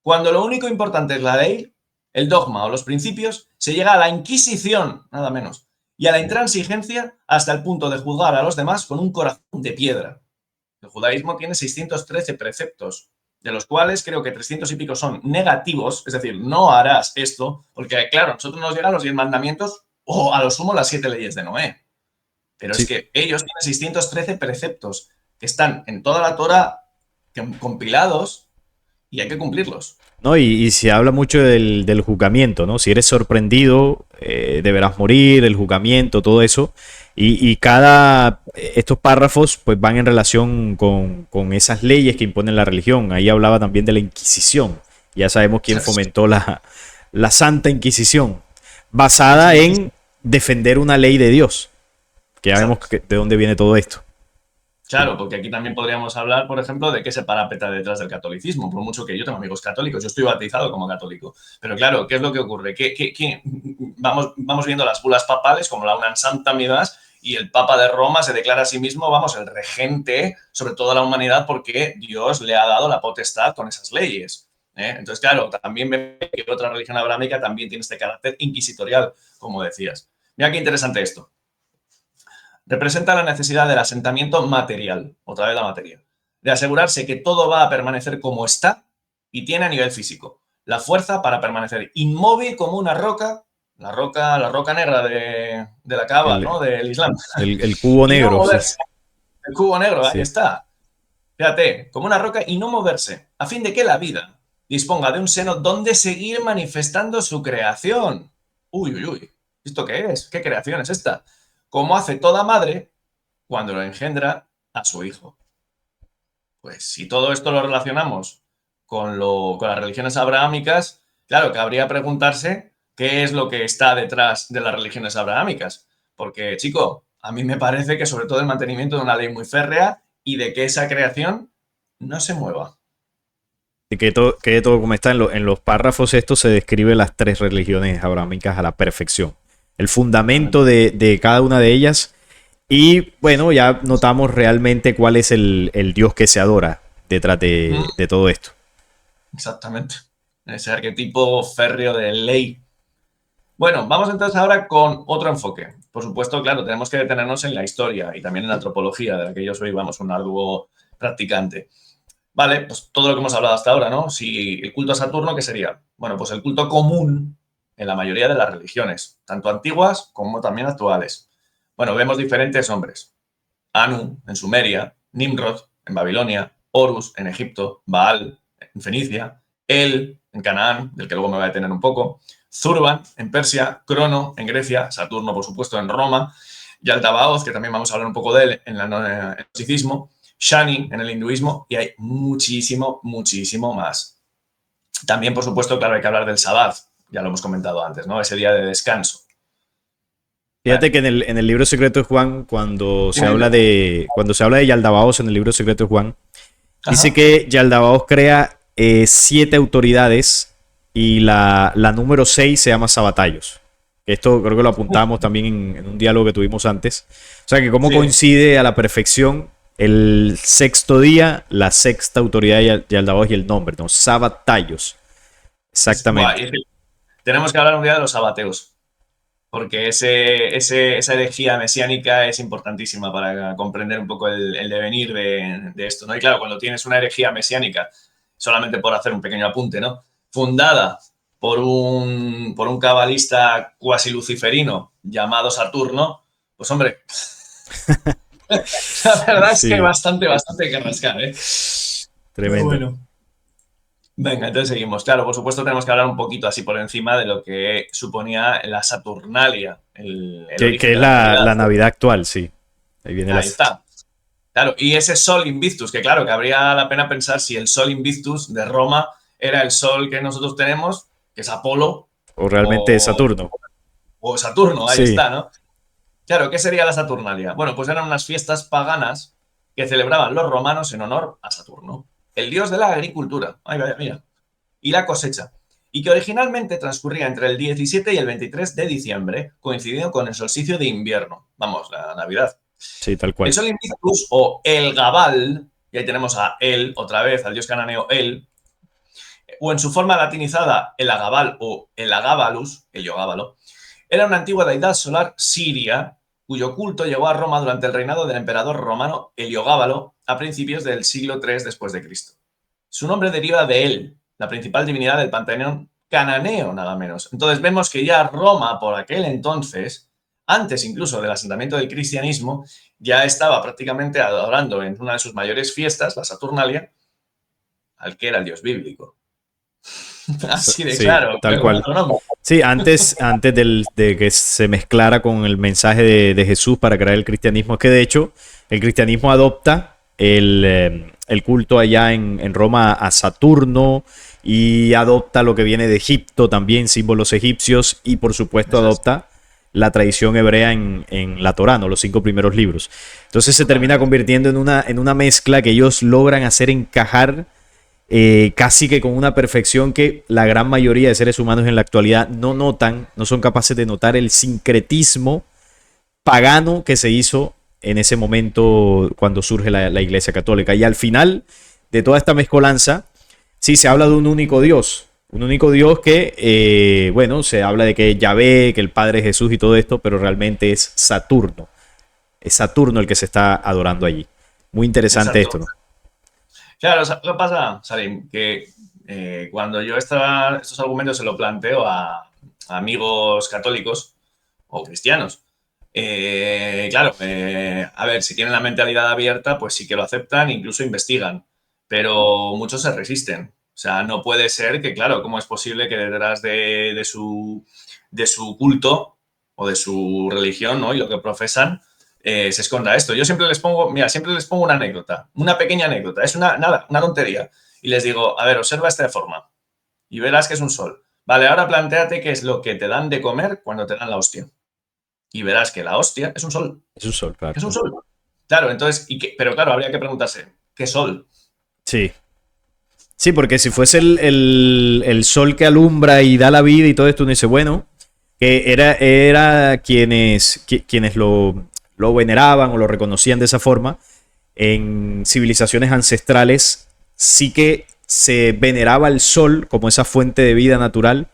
Cuando lo único importante es la ley, el dogma o los principios, se llega a la inquisición, nada menos, y a la intransigencia hasta el punto de juzgar a los demás con un corazón de piedra. El judaísmo tiene 613 preceptos, de los cuales creo que 300 y pico son negativos, es decir, no harás esto, porque claro, a nosotros nos llegan los 10 mandamientos o a lo sumo las 7 leyes de Noé. Pero es Sí. que ellos tienen 613 preceptos que están en toda la Torah compilados y hay que cumplirlos. ¿No? Y se habla mucho del juzgamiento, ¿no? Si eres sorprendido, deberás morir, el juzgamiento, todo eso. Y estos párrafos pues van en relación con esas leyes que imponen la religión. Ahí hablaba también de la Inquisición. Ya sabemos quién fomentó la Santa Inquisición, basada en defender una ley de Dios. Que ya vemos de dónde viene todo esto. Claro, porque aquí también podríamos hablar, por ejemplo, de qué se parapeta detrás del catolicismo, por mucho que yo tengo amigos católicos, yo estoy bautizado como católico. Pero claro, ¿qué es lo que ocurre? Vamos viendo las bulas papales como la Una Santa Midas y el Papa de Roma se declara a sí mismo, vamos, el regente sobre toda la humanidad porque Dios le ha dado la potestad con esas leyes. Entonces, claro, también ve que otra religión abrámica también tiene este carácter inquisitorial, como decías. Mira qué interesante esto. Representa la necesidad del asentamiento material, otra vez la materia, de asegurarse que todo va a permanecer como está y tiene a nivel físico la fuerza para permanecer inmóvil como una roca, la roca negra de la Kaaba, El, ¿no? Del Islam. el cubo Y no negro, sí. moverse. El cubo negro, ahí Sí. está. Fíjate, como una roca y no moverse, a fin de que la vida disponga de un seno donde seguir manifestando su creación. Uy, uy, uy. ¿Esto qué es? ¿Qué creación es esta? Como hace toda madre cuando lo engendra a su hijo. Pues si todo esto lo relacionamos con las religiones abrahámicas, claro, cabría preguntarse qué es lo que está detrás de las religiones abrahámicas. Porque, chico, a mí me parece que sobre todo el mantenimiento de una ley muy férrea y de que esa creación no se mueva. Y que todo como está en los párrafos estos se describe las 3 religiones abrahámicas a la perfección. El fundamento de cada una de ellas. Y bueno, ya notamos realmente cuál es el Dios que se adora detrás de todo esto. Exactamente. Ese arquetipo férreo de ley. Bueno, vamos entonces ahora con otro enfoque. Por supuesto, claro, tenemos que detenernos en la historia y también en la antropología, de la que yo soy, vamos, un arduo practicante. Vale, pues todo lo que hemos hablado hasta ahora, ¿no? Si el culto a Saturno, ¿qué sería? Bueno, pues el culto común en la mayoría de las religiones, tanto antiguas como también actuales. Bueno, vemos diferentes nombres. Anu, en Sumeria, Nimrod, en Babilonia, Horus, en Egipto, Baal, en Fenicia, El, en Canaán, del que luego me voy a detener un poco, Zurban, en Persia, Crono, en Grecia, Saturno, por supuesto, en Roma, Yaldabaoth, que también vamos a hablar un poco de él en el gnosticismo, Shani, en el hinduismo, y hay muchísimo, muchísimo más. También, por supuesto, claro, hay que hablar del Sabbath, ya lo hemos comentado antes, ¿no? Ese día de descanso. Fíjate que en el libro secreto de Juan, cuando se habla de Yaldabaoth en el libro secreto de Juan, dice Ajá. que Yaldabaoth crea 7 autoridades y la número 6 se llama Sabatayos. Esto creo que lo apuntamos también en un diálogo que tuvimos antes. O sea que cómo Sí. coincide a la perfección el sexto día, la sexta autoridad de Yaldabaoth y el nombre, ¿no? Sabatayos. Buah, Exactamente. tenemos que hablar un día de los sabateos, porque esa herejía mesiánica es importantísima para comprender un poco el devenir de esto, ¿no? Y claro, cuando tienes una herejía mesiánica, solamente por hacer un pequeño apunte, ¿no? Fundada por un cabalista cuasi luciferino llamado Saturno, pues hombre, la verdad es que hay Sí, bastante que rascar, ¿eh? Pero tremendo. bueno. Venga, entonces seguimos. Claro, por supuesto tenemos que hablar un poquito así por encima de lo que suponía la Saturnalia, el Que origen es de la Navidad. la Navidad actual, sí. Ahí viene Ahí está. Claro, y ese Sol Invictus, que claro, que habría la pena pensar si el Sol Invictus de Roma era el Sol que nosotros tenemos, que es Apolo, o realmente o, Saturno. o Saturno, ahí Sí, está, ¿no? Claro, ¿qué sería la Saturnalia? Bueno, pues eran unas fiestas paganas que celebraban los romanos en honor a Saturno, el dios de la agricultura. Ay, vaya, mira. Y la cosecha. Y que originalmente transcurría entre el 17 y el 23 de diciembre, coincidiendo con el solsticio de invierno. Vamos, la Navidad. Sí, tal El cual. sol invictus o el Gabal, y ahí tenemos a El, otra vez, al dios cananeo El, o en su forma latinizada, el Agabal o el Agabalus, el Yogábalo, era una antigua deidad solar siria cuyo culto llegó a Roma durante el reinado del emperador romano Heliogábalo a principios del siglo III después de Cristo. Su nombre deriva de él, la principal divinidad del panteón cananeo, nada menos. Entonces vemos que ya Roma, por aquel entonces, antes incluso del asentamiento del cristianismo, ya estaba prácticamente adorando en una de sus mayores fiestas, la Saturnalia, al que era el dios bíblico. Así de Sí, claro, tal con cual. otro nombre. Sí, antes de que se mezclara con el mensaje de Jesús para crear el cristianismo, es que de hecho el cristianismo adopta el culto allá en Roma a Saturno y adopta lo que viene de Egipto también, símbolos egipcios, y por supuesto Eso es, adopta la tradición hebrea en la Torá, ¿no? Los 5 primeros libros. Entonces se termina totalmente. convirtiendo en una mezcla que ellos logran hacer encajar casi que con una perfección que la gran mayoría de seres humanos en la actualidad no notan, no son capaces de notar el sincretismo pagano que se hizo en ese momento cuando surge la Iglesia Católica. Y al final de toda esta mezcolanza, sí se habla de un único Dios que, bueno, se habla de que es Yahvé, que el Padre es Jesús y todo esto, pero realmente es Saturno el que se está adorando allí. Muy interesante Exacto. esto, ¿no? Claro, ¿qué pasa, Salim? Que cuando yo estos argumentos se lo planteo a amigos católicos o cristianos, claro, a ver, si tienen la mentalidad abierta, pues sí que lo aceptan, incluso investigan, pero muchos se resisten. O sea, no puede ser que, claro, ¿cómo es posible que detrás de su culto o de su religión, ¿no? Y lo que profesan, se esconda esto? Yo siempre les pongo, mira, siempre les pongo una anécdota, una pequeña anécdota, es nada, una tontería. Y les digo, a ver, observa esta forma y verás que es un sol. Vale, ahora planteate qué es lo que te dan de comer cuando te dan la hostia y verás que la hostia es un sol. Es un sol, claro. Es un sol. Claro, entonces, pero claro, habría que preguntarse, ¿qué sol? Sí. Sí, porque si fuese el sol que alumbra y da la vida y todo esto, uno dice, bueno, que era quienes lo veneraban o lo reconocían de esa forma, en civilizaciones ancestrales sí que se veneraba el sol como esa fuente de vida natural.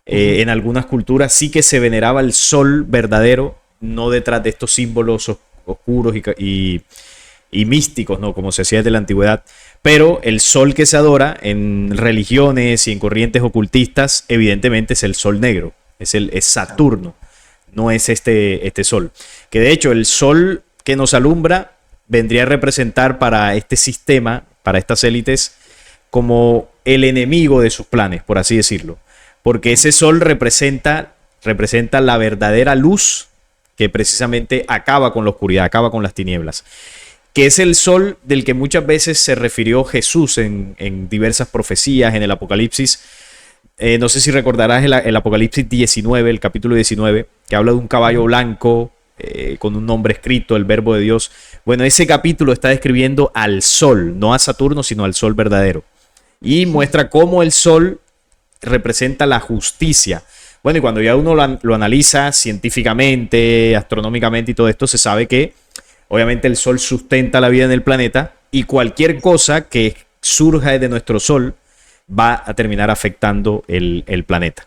Uh -huh. En algunas culturas sí que se veneraba el sol verdadero, no detrás de estos símbolos oscuros y místicos, ¿no? Como se hacía desde la antigüedad. Pero el sol que se adora en religiones y en corrientes ocultistas, evidentemente es el sol negro, es Saturno, no es este sol. Que de hecho el sol que nos alumbra vendría a representar para este sistema, para estas élites, como el enemigo de sus planes, por así decirlo. Porque ese sol representa la verdadera luz que precisamente acaba con la oscuridad, acaba con las tinieblas, que es el sol del que muchas veces se refirió Jesús en diversas profecías, en el Apocalipsis. No sé si recordarás el Apocalipsis 19, el capítulo 19, que habla de un Uh caballo -huh. blanco con un nombre escrito, el verbo de Dios. Bueno, ese capítulo está describiendo al sol, no a Saturno, sino al sol verdadero. Y muestra cómo el sol representa la justicia. Bueno, y cuando ya uno lo analiza científicamente, astronómicamente y todo esto, se sabe que obviamente el sol sustenta la vida en el planeta y cualquier cosa que surja de nuestro sol va a terminar afectando el planeta.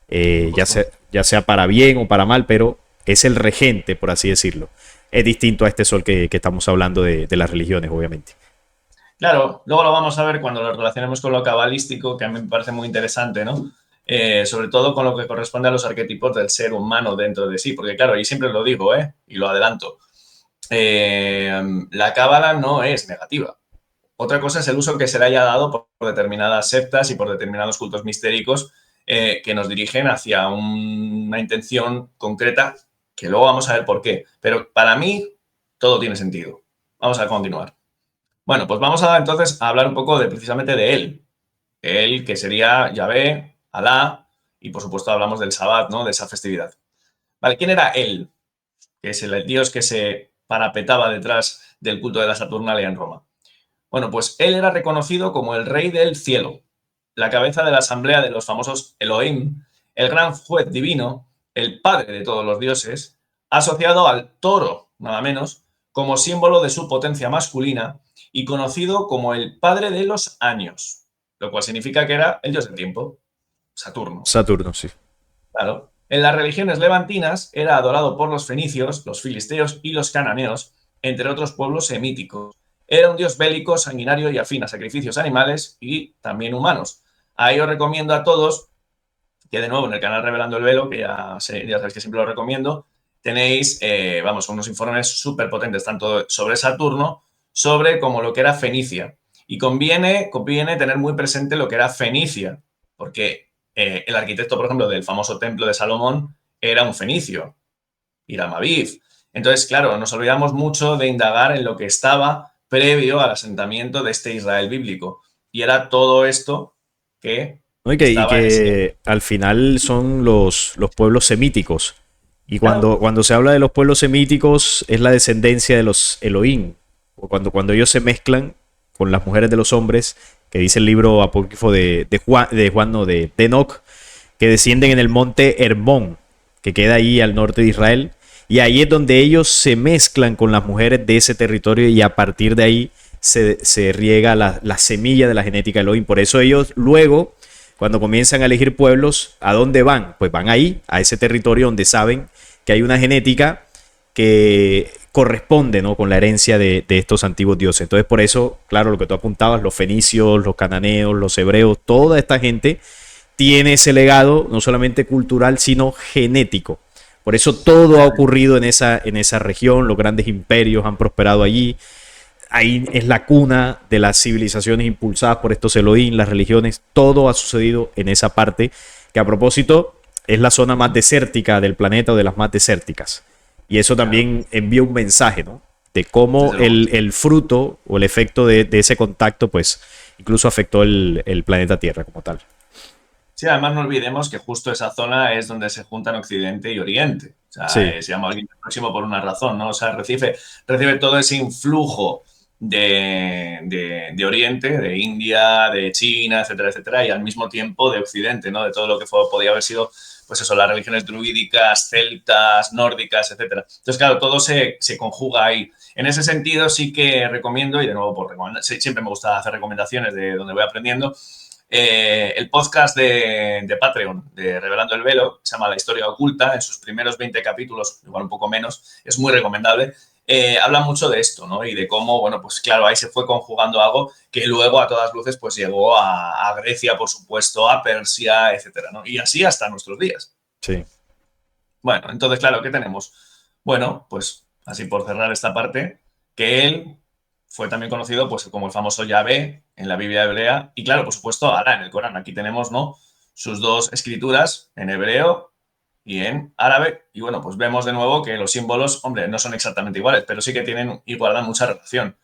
Ya sea para bien o para mal, pero es el regente, por así decirlo. Es distinto a este sol que estamos hablando de las religiones, obviamente. Claro, luego lo vamos a ver cuando lo relacionemos con lo cabalístico, que a mí me parece muy interesante, ¿no? Sobre todo con lo que corresponde a los arquetipos del ser humano dentro de sí, porque claro, y siempre lo digo, y lo adelanto, la cábala no es negativa. Otra cosa es el uso que se le haya dado por determinadas sectas y por determinados cultos mistéricos que nos dirigen hacia una intención concreta, que luego vamos a ver por qué. Pero para mí todo tiene sentido. Vamos a continuar. Bueno, pues vamos entonces a hablar un poco precisamente de él. Él, que sería Yahvé, Alá, y por supuesto hablamos del Sabbat, ¿no? De esa festividad. Vale, ¿quién era él? Que es el dios que se parapetaba detrás del culto de la Saturnalia en Roma. Bueno, pues él era reconocido como el rey del cielo, la cabeza de la asamblea de los famosos Elohim, el gran juez divino, el padre de todos los dioses, asociado al toro, nada menos, como símbolo de su potencia masculina y conocido como el padre de los años, lo cual significa que era el dios del tiempo, Saturno. Saturno, sí. Claro. En las religiones levantinas era adorado por los fenicios, los filisteos y los cananeos, entre otros pueblos semíticos. Era un dios bélico, sanguinario y afín a sacrificios animales y también humanos. Ahí os recomiendo a todos que de nuevo en el canal Revelando el Velo, que ya sabéis que siempre lo recomiendo, tenéis, unos informes súper potentes, tanto sobre Saturno, sobre como lo que era Fenicia. Y conviene tener muy presente lo que era Fenicia, porque el arquitecto, por ejemplo, del famoso templo de Salomón era un fenicio, Hiram Abiv. Entonces, claro, nos olvidamos mucho de indagar en lo que estaba previo al asentamiento de este Israel bíblico. Y era todo esto que ¿No? Y estaba en ese... que al final son los pueblos semíticos. Y Claro, cuando se habla de los pueblos semíticos es la descendencia de los Elohim. O cuando ellos se mezclan con las mujeres de los hombres, que dice el libro apócrifo de Enoch, que descienden en el monte Hermón, que queda ahí al norte de Israel. Y ahí es donde ellos se mezclan con las mujeres de ese territorio y a partir de ahí se riega la semilla de la genética Elohim. Por eso ellos luego, cuando comienzan a elegir pueblos, ¿a dónde van? Pues van ahí, a ese territorio donde saben que hay una genética que corresponde, ¿no?, con la herencia de estos antiguos dioses. Entonces, por eso, claro, lo que tú apuntabas, los fenicios, los cananeos, los hebreos, toda esta gente tiene ese legado no solamente cultural, sino genético. Por eso todo ha ocurrido en esa región, los grandes imperios han prosperado allí. Ahí es la cuna de las civilizaciones impulsadas por estos Elohim, las religiones, todo ha sucedido en esa parte, que a propósito es la zona más desértica del planeta o de las más desérticas. Y eso claro, también envía un mensaje, ¿no?, de cómo desde luego. el fruto o el efecto de ese contacto, pues incluso afectó el planeta Tierra como tal. Sí, además no olvidemos que justo esa zona es donde se juntan Occidente y Oriente. O sea, Sí, se llama Oriente Próximo por una razón, ¿no? O sea, recibe todo ese influjo de Oriente, de India, de China, etcétera, etcétera, y al mismo tiempo de Occidente, ¿no? De todo lo que podía haber sido, pues eso, las religiones druídicas, celtas, nórdicas, etcétera. Entonces, claro, todo se conjuga ahí. En ese sentido, sí que recomiendo, y de nuevo, por recomendar, siempre me gusta hacer recomendaciones de donde voy aprendiendo, el podcast de Patreon de Revelando el Velo, se llama La Historia Oculta, en sus primeros 20 capítulos, igual un poco menos, es muy recomendable. Habla mucho de esto, ¿no? Y de cómo, bueno, pues claro, ahí se fue conjugando algo que luego a todas luces pues llegó a Grecia, por supuesto, a Persia, etcétera, ¿no? Y así hasta nuestros días. sí. Bueno, entonces, claro, ¿qué tenemos? Bueno, pues así por cerrar esta parte, que él fue también conocido pues como el famoso Yahvé en la Biblia hebrea y claro, por supuesto, Alá en el Corán. Aquí tenemos, ¿no?, sus dos escrituras en hebreo y en árabe y bueno, pues vemos de nuevo que los símbolos, hombre, no son exactamente iguales, pero sí que tienen y guardan mucha relación.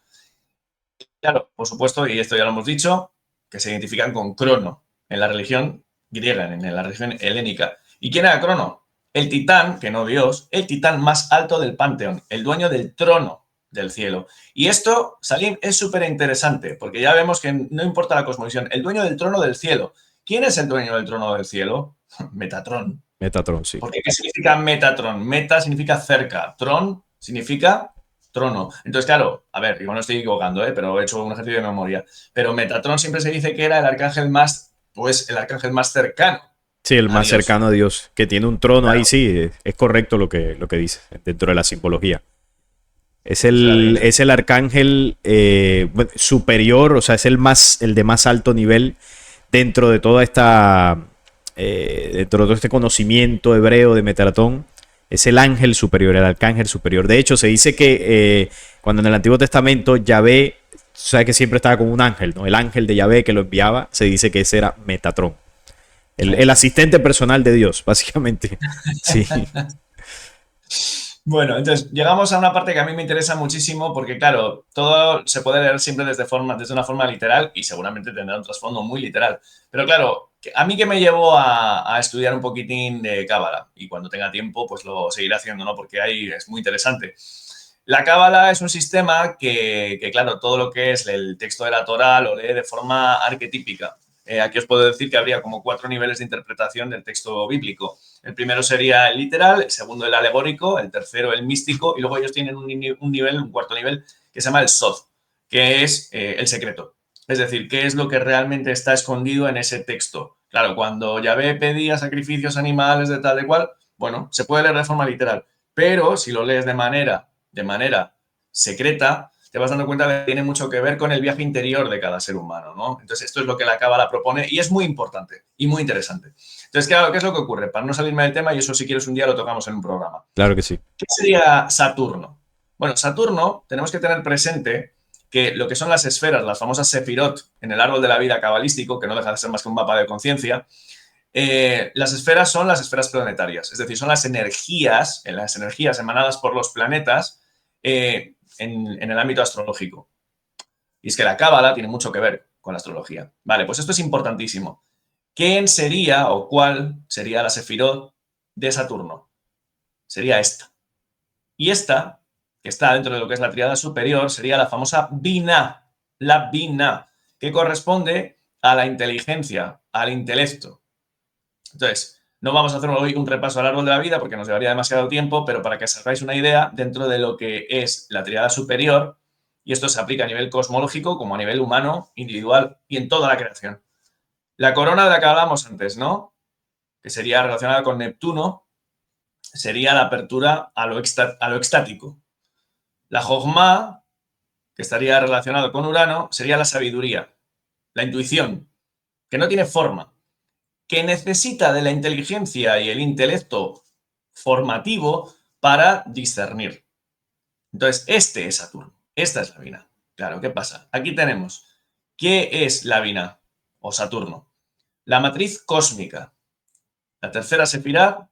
Claro, por supuesto, y esto ya lo hemos dicho, que se identifican con Crono en la religión griega, en la religión helénica. ¿Y quién era Crono? El titán, que no Dios, el titán más alto del panteón, el dueño del trono del cielo. Y esto, Salim, es súper interesante, porque ya vemos que no importa la cosmovisión, el dueño del trono del cielo. ¿Quién es el dueño del trono del cielo? Metatron. Metatron, sí. Porque ¿qué significa Metatron? Meta significa cerca, tron significa trono. Entonces, claro, a ver, igual no estoy equivocando, pero he hecho un ejercicio de memoria. Pero Metatron siempre se dice que era el arcángel más cercano Sí, el a más Dios. cercano a Dios, que tiene un trono ahí, Claro, sí, es correcto lo que dice dentro de la simbología. fíjate que Es el arcángel bueno, superior, o sea, es el de más alto nivel dentro de toda esta, dentro de todo este conocimiento hebreo de Metatron. Es el ángel superior, el arcángel superior. De hecho, se dice que cuando en el Antiguo Testamento Yahvé, o sea, que siempre estaba con un ángel, ¿no? El ángel de Yahvé que lo enviaba, se dice que ese era Metatron. ahí El está. asistente personal de Dios, básicamente. Sí, Bueno, entonces llegamos a una parte que a mí me interesa muchísimo porque, claro, todo se puede leer siempre desde una forma literal y seguramente tendrá un trasfondo muy literal. Pero claro, a mí que me llevó a estudiar un poquitín de Cábala y cuando tenga tiempo pues lo seguiré haciendo, ¿no? Porque ahí es muy interesante. La Cábala es un sistema que, claro, todo lo que es el texto de la Torá lo lee de forma arquetípica. Aquí os puedo decir que habría como 4 niveles de interpretación del texto bíblico. El primero sería el literal, el segundo el alegórico, el tercero el místico, y luego ellos tienen un cuarto nivel, que se llama el Sod, que es el secreto. Es decir, qué es lo que realmente está escondido en ese texto. Claro, cuando Yahvé pedía sacrificios animales de tal de cual, bueno, se puede leer de forma literal, pero si lo lees de manera secreta, te vas dando cuenta de que tiene mucho que ver con el viaje interior de cada ser humano, ¿no? Entonces, esto es lo que la Cábala propone y es muy importante y muy interesante. Entonces, claro, ¿qué es lo que ocurre? Para no salirme del tema, y eso si quieres un día lo tocamos en un programa. Claro que sí. ¿Qué sería Saturno? Bueno, Saturno tenemos que tener presente que lo que son las esferas, las famosas sefirot, en el árbol de la vida cabalístico, que no deja de ser más que un mapa de conciencia, las esferas son las esferas planetarias, es decir, son las energías emanadas por los planetas en el ámbito astrológico. Y es que la Cábala tiene mucho que ver con la astrología. Vale, pues esto es importantísimo. ¿Quién sería o cuál sería la sefirot de Saturno? Sería esta. Y esta, que está dentro de lo que es la tríada superior, sería la famosa Binah, la Binah, que corresponde a la inteligencia, al intelecto. Entonces, no vamos a hacer hoy un repaso al árbol de la vida porque nos llevaría demasiado tiempo, pero para que os hagáis una idea, dentro de lo que es la tríada superior, y esto se aplica a nivel cosmológico como a nivel humano, individual y en toda la creación. La corona de la que hablamos antes, ¿no? Que sería relacionada con Neptuno, sería la apertura a lo extático. La Jogma, que estaría relacionado con Urano, sería la sabiduría, la intuición, que no tiene forma, que necesita de la inteligencia y el intelecto formativo para discernir. Entonces, este es Saturno, esta es la Binah. Claro, ¿qué pasa? Aquí tenemos, ¿qué es la Binah o Saturno? La matriz cósmica, la tercera sefirá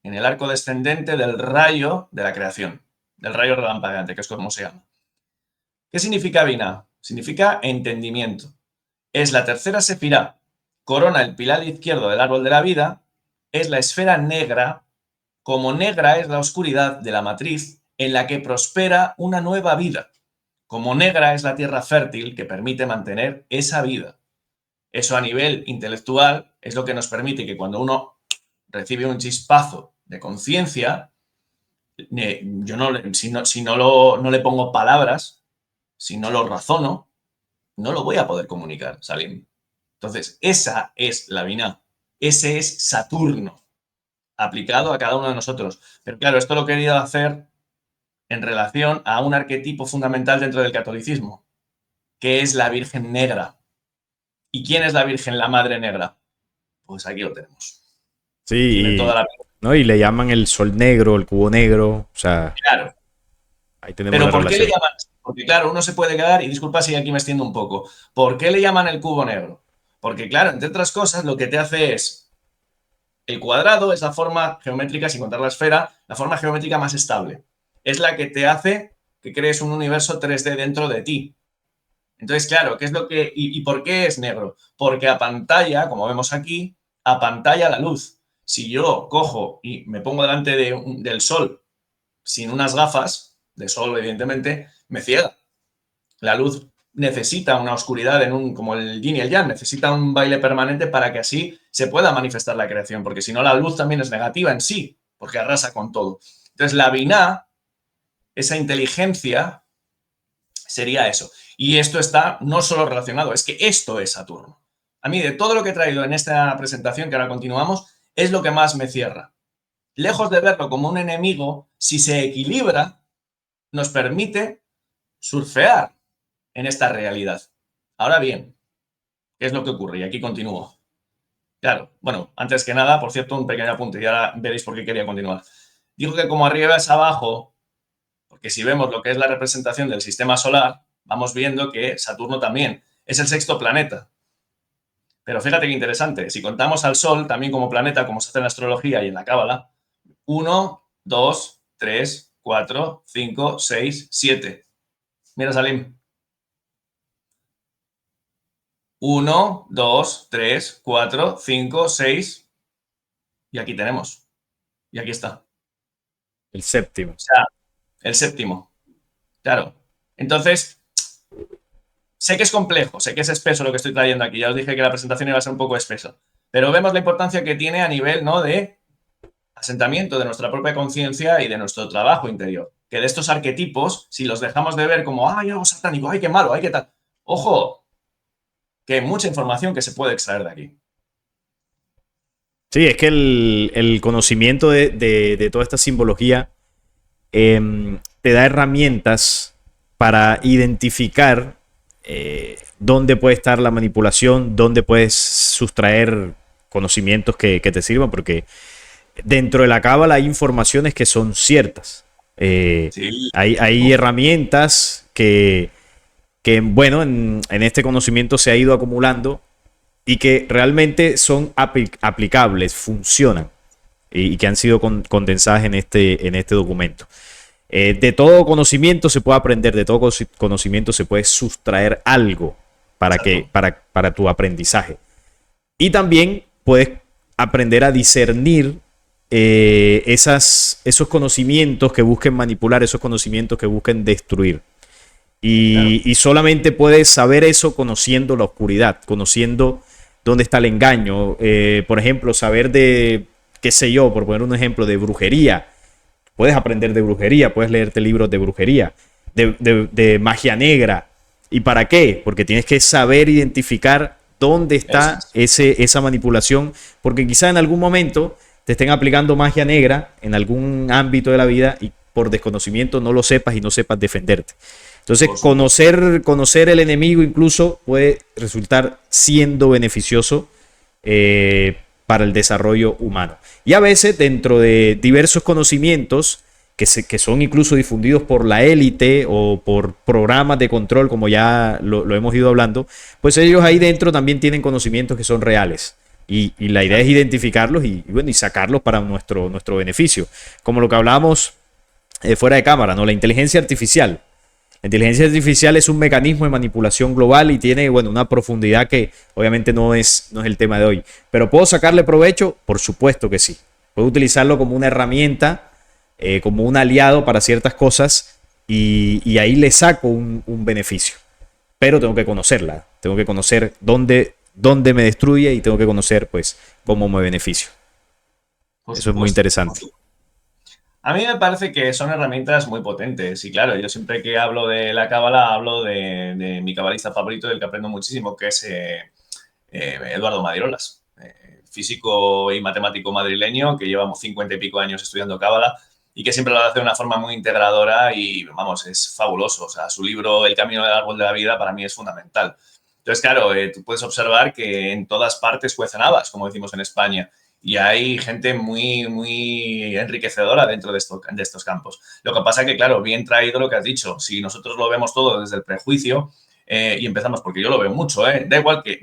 en el arco descendente del rayo de la creación, del rayo relampagueante, que es como se llama. ¿Qué significa Binah? Significa entendimiento. Es la tercera sefirá, corona el pilar izquierdo del árbol de la vida, es la esfera negra, como negra es la oscuridad de la matriz en la que prospera una nueva vida, como negra es la tierra fértil que permite mantener esa vida. Eso a nivel intelectual es lo que nos permite que cuando uno recibe un chispazo de conciencia, yo no, no le pongo palabras, si no lo razono, no lo voy a poder comunicar, Salim. Entonces, esa es la Binah. Ese es Saturno, aplicado a cada uno de nosotros. Pero claro, esto lo he querido hacer en relación a un arquetipo fundamental dentro del catolicismo, que es la Virgen Negra. ¿Y quién es la Virgen, la Madre Negra? Pues aquí lo tenemos. Tiene Sí, toda la... ¿no? Y le llaman el sol negro, el cubo negro, o sea, Claro. ahí tenemos Pero la ¿por qué le relación. llaman? Porque claro, uno se puede quedar, y disculpa si aquí me extiendo un poco, ¿por qué le llaman el cubo negro? Porque claro, entre otras cosas, lo que te hace es, el cuadrado es la forma geométrica, sin contar la esfera, la forma geométrica más estable. Es la que te hace que crees un universo 3D dentro de ti. Entonces, claro, ¿qué es lo que... ¿Y por qué es negro? Porque a pantalla, como vemos aquí, a pantalla la luz. Si yo cojo y me pongo delante del sol sin unas gafas de sol, evidentemente, me ciega. La luz necesita una oscuridad como el yin y el yang, necesita un baile permanente para que así se pueda manifestar la creación, porque si no la luz también es negativa en sí, porque arrasa con todo. Entonces la Binah, esa inteligencia, sería eso. Y esto está no solo relacionado, es que esto es Saturno. A mí de todo lo que he traído en esta presentación, que ahora continuamos, es lo que más me cierra. Lejos de verlo como un enemigo, si se equilibra, nos permite surfear en esta realidad. Ahora bien, ¿qué es lo que ocurre? Y aquí continúo. Claro, bueno, antes que nada, por cierto, un pequeño apunte y ahora veréis por qué quería continuar. Digo que como arriba es abajo, porque si vemos lo que es la representación del sistema solar, vamos viendo que Saturno también es el sexto planeta. Pero fíjate qué interesante, si contamos al Sol también como planeta, como se hace en la astrología y en la Cábala, 1, 2, 3, 4, 5, 6, 7. Mira, Salim. 1, 2, 3, 4, 5, 6. Y aquí tenemos. Y aquí está. El séptimo. O sea, el séptimo. Claro. Entonces, sé que es complejo, sé que es espeso lo que estoy trayendo aquí. Ya os dije que la presentación iba a ser un poco espeso. Pero vemos la importancia que tiene a nivel, ¿no?, de asentamiento de nuestra propia conciencia y de nuestro trabajo interior. Que de estos arquetipos, si los dejamos de ver como, ay, algo satánico, ay, qué malo, ay, qué tal. Ojo, que hay mucha información que se puede extraer de aquí. Sí, es que el conocimiento de toda esta simbología te da herramientas para identificar dónde puede estar la manipulación, dónde puedes sustraer conocimientos que te sirvan, porque dentro de la cábala hay informaciones que son ciertas. Eh, Sí. hay herramientas que bueno, en este conocimiento se ha ido acumulando y que realmente son aplicables, funcionan y que han sido condensadas en este documento. De todo conocimiento se puede aprender, de todo conocimiento se puede sustraer algo Exacto. para tu aprendizaje. Y también puedes aprender a discernir esos conocimientos que busquen manipular, esos conocimientos que busquen destruir. Claro. Y solamente puedes saber eso conociendo la oscuridad, conociendo dónde está el engaño. Por ejemplo, saber de, qué sé yo, por poner un ejemplo, de brujería. Puedes aprender de brujería, puedes leerte libros de brujería, de magia negra. ¿Y para qué? Porque tienes que saber identificar dónde Eso está es. esa manipulación, porque quizá en algún momento te estén aplicando magia negra en algún ámbito de la vida y por desconocimiento no lo sepas y no sepas defenderte. Entonces, Por supuesto. conocer el enemigo incluso puede resultar siendo beneficioso para el desarrollo humano. Y a veces, dentro de diversos conocimientos que son incluso difundidos por la élite o por programas de control, como ya lo hemos ido hablando, pues ellos ahí dentro también tienen conocimientos que son reales. Y la idea es Claro. identificarlos bueno, y sacarlos para nuestro beneficio. Como lo que hablábamos fuera de cámara, ¿no? La inteligencia artificial. La inteligencia artificial es un mecanismo de manipulación global y tiene, bueno, una profundidad que obviamente no es el tema de hoy. Pero ¿puedo sacarle provecho? Por supuesto que sí. Puedo utilizarlo como una herramienta, como un aliado para ciertas cosas y ahí le saco un beneficio. Pero tengo que conocerla, tengo que conocer dónde me destruye y tengo que conocer, pues, cómo me beneficio. Por Eso es muy supuesto. interesante. A mí me parece que son herramientas muy potentes y claro, yo siempre que hablo de la cábala hablo de mi cabalista favorito del que aprendo muchísimo, que es Eduardo Madierolas, físico y matemático madrileño que llevamos 50 y pico años estudiando cábala y que siempre lo hace de una forma muy integradora y vamos, es fabuloso. O sea, su libro El camino del árbol de la vida para mí es fundamental. Entonces, claro, tú puedes observar que en todas partes cuecen habas, como decimos en España, y hay gente muy, muy enriquecedora dentro de estos campos. Lo que pasa es que, claro, bien traído lo que has dicho. Si nosotros lo vemos todo desde el prejuicio y empezamos, porque yo lo veo mucho, da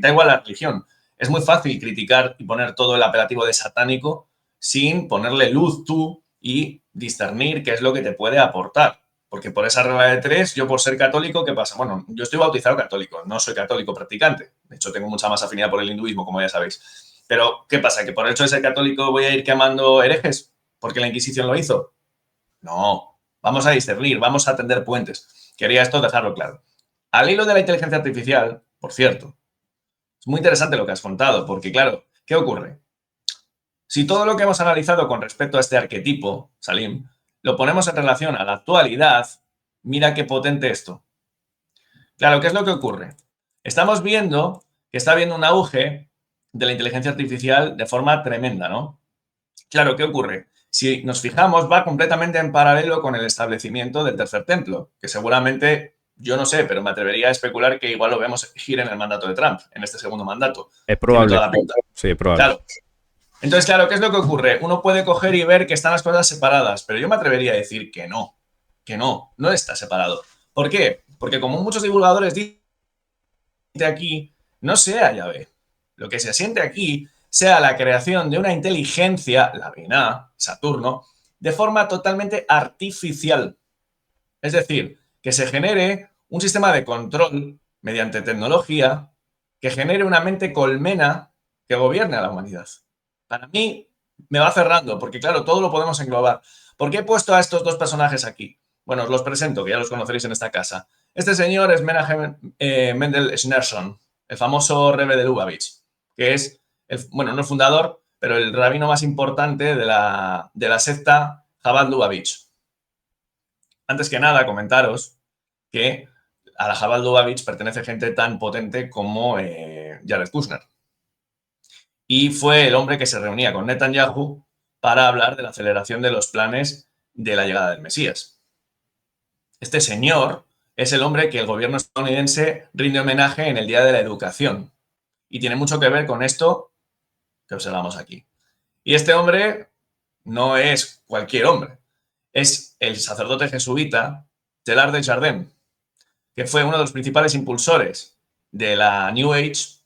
igual la religión. Es muy fácil criticar y poner todo el apelativo de satánico sin ponerle luz tú y discernir qué es lo que te puede aportar. Porque por esa regla de tres, yo por ser católico, ¿qué pasa? Bueno, yo estoy bautizado católico, no soy católico practicante. De hecho, tengo mucha más afinidad por el hinduismo, como ya sabéis. Pero, ¿qué pasa? ¿Que por el hecho de ser católico voy a ir quemando herejes? ¿Porque la Inquisición lo hizo? No. Vamos a discernir, vamos a tender puentes. Quería esto dejarlo claro. Al hilo de la inteligencia artificial, por cierto, es muy interesante lo que has contado, porque claro, ¿qué ocurre? Si todo lo que hemos analizado con respecto a este arquetipo, Salim, lo ponemos en relación a la actualidad, mira qué potente esto. Claro, ¿qué es lo que ocurre? Estamos viendo que está habiendo un auge de la inteligencia artificial de forma tremenda, ¿no? Claro, ¿qué ocurre? Si nos fijamos, va completamente en paralelo con el establecimiento del tercer templo, que seguramente, yo no sé, pero me atrevería a especular que igual lo vemos elegir en el mandato de Trump, en este segundo mandato. Es Tiene probable. toda la pinta. Sí, es probable. Claro. Entonces, claro, ¿qué es lo que ocurre? Uno puede coger y ver que están las cosas separadas, pero yo me atrevería a decir que no está separado. ¿Por qué? Porque como muchos divulgadores dicen aquí, no sea Yahvé. Lo que se asiente aquí sea la creación de una inteligencia, la Binah, Saturno, de forma totalmente artificial. Es decir, que se genere un sistema de control mediante tecnología que genere una mente colmena que gobierne a la humanidad. Para mí me va cerrando, porque claro, todo lo podemos englobar. ¿Por qué he puesto a estos dos personajes aquí? Bueno, os los presento, que ya los conoceréis en esta casa. Este señor es Menachem Mendel Schneerson, el famoso Rebbe de Lubavitch, que es, bueno, no el fundador, pero el rabino más importante de la secta Chabad Lubavitch. Antes que nada, comentaros que a la Chabad Lubavitch pertenece gente tan potente como Jared Kushner. Y fue el hombre que se reunía con Netanyahu para hablar de la aceleración de los planes de la llegada del Mesías. Este señor es el hombre que el gobierno estadounidense rinde homenaje en el Día de la Educación. Y tiene mucho que ver con esto que observamos aquí. Y este hombre no es cualquier hombre. Es el sacerdote jesuita Teilhard de Chardin, que fue uno de los principales impulsores de la New Age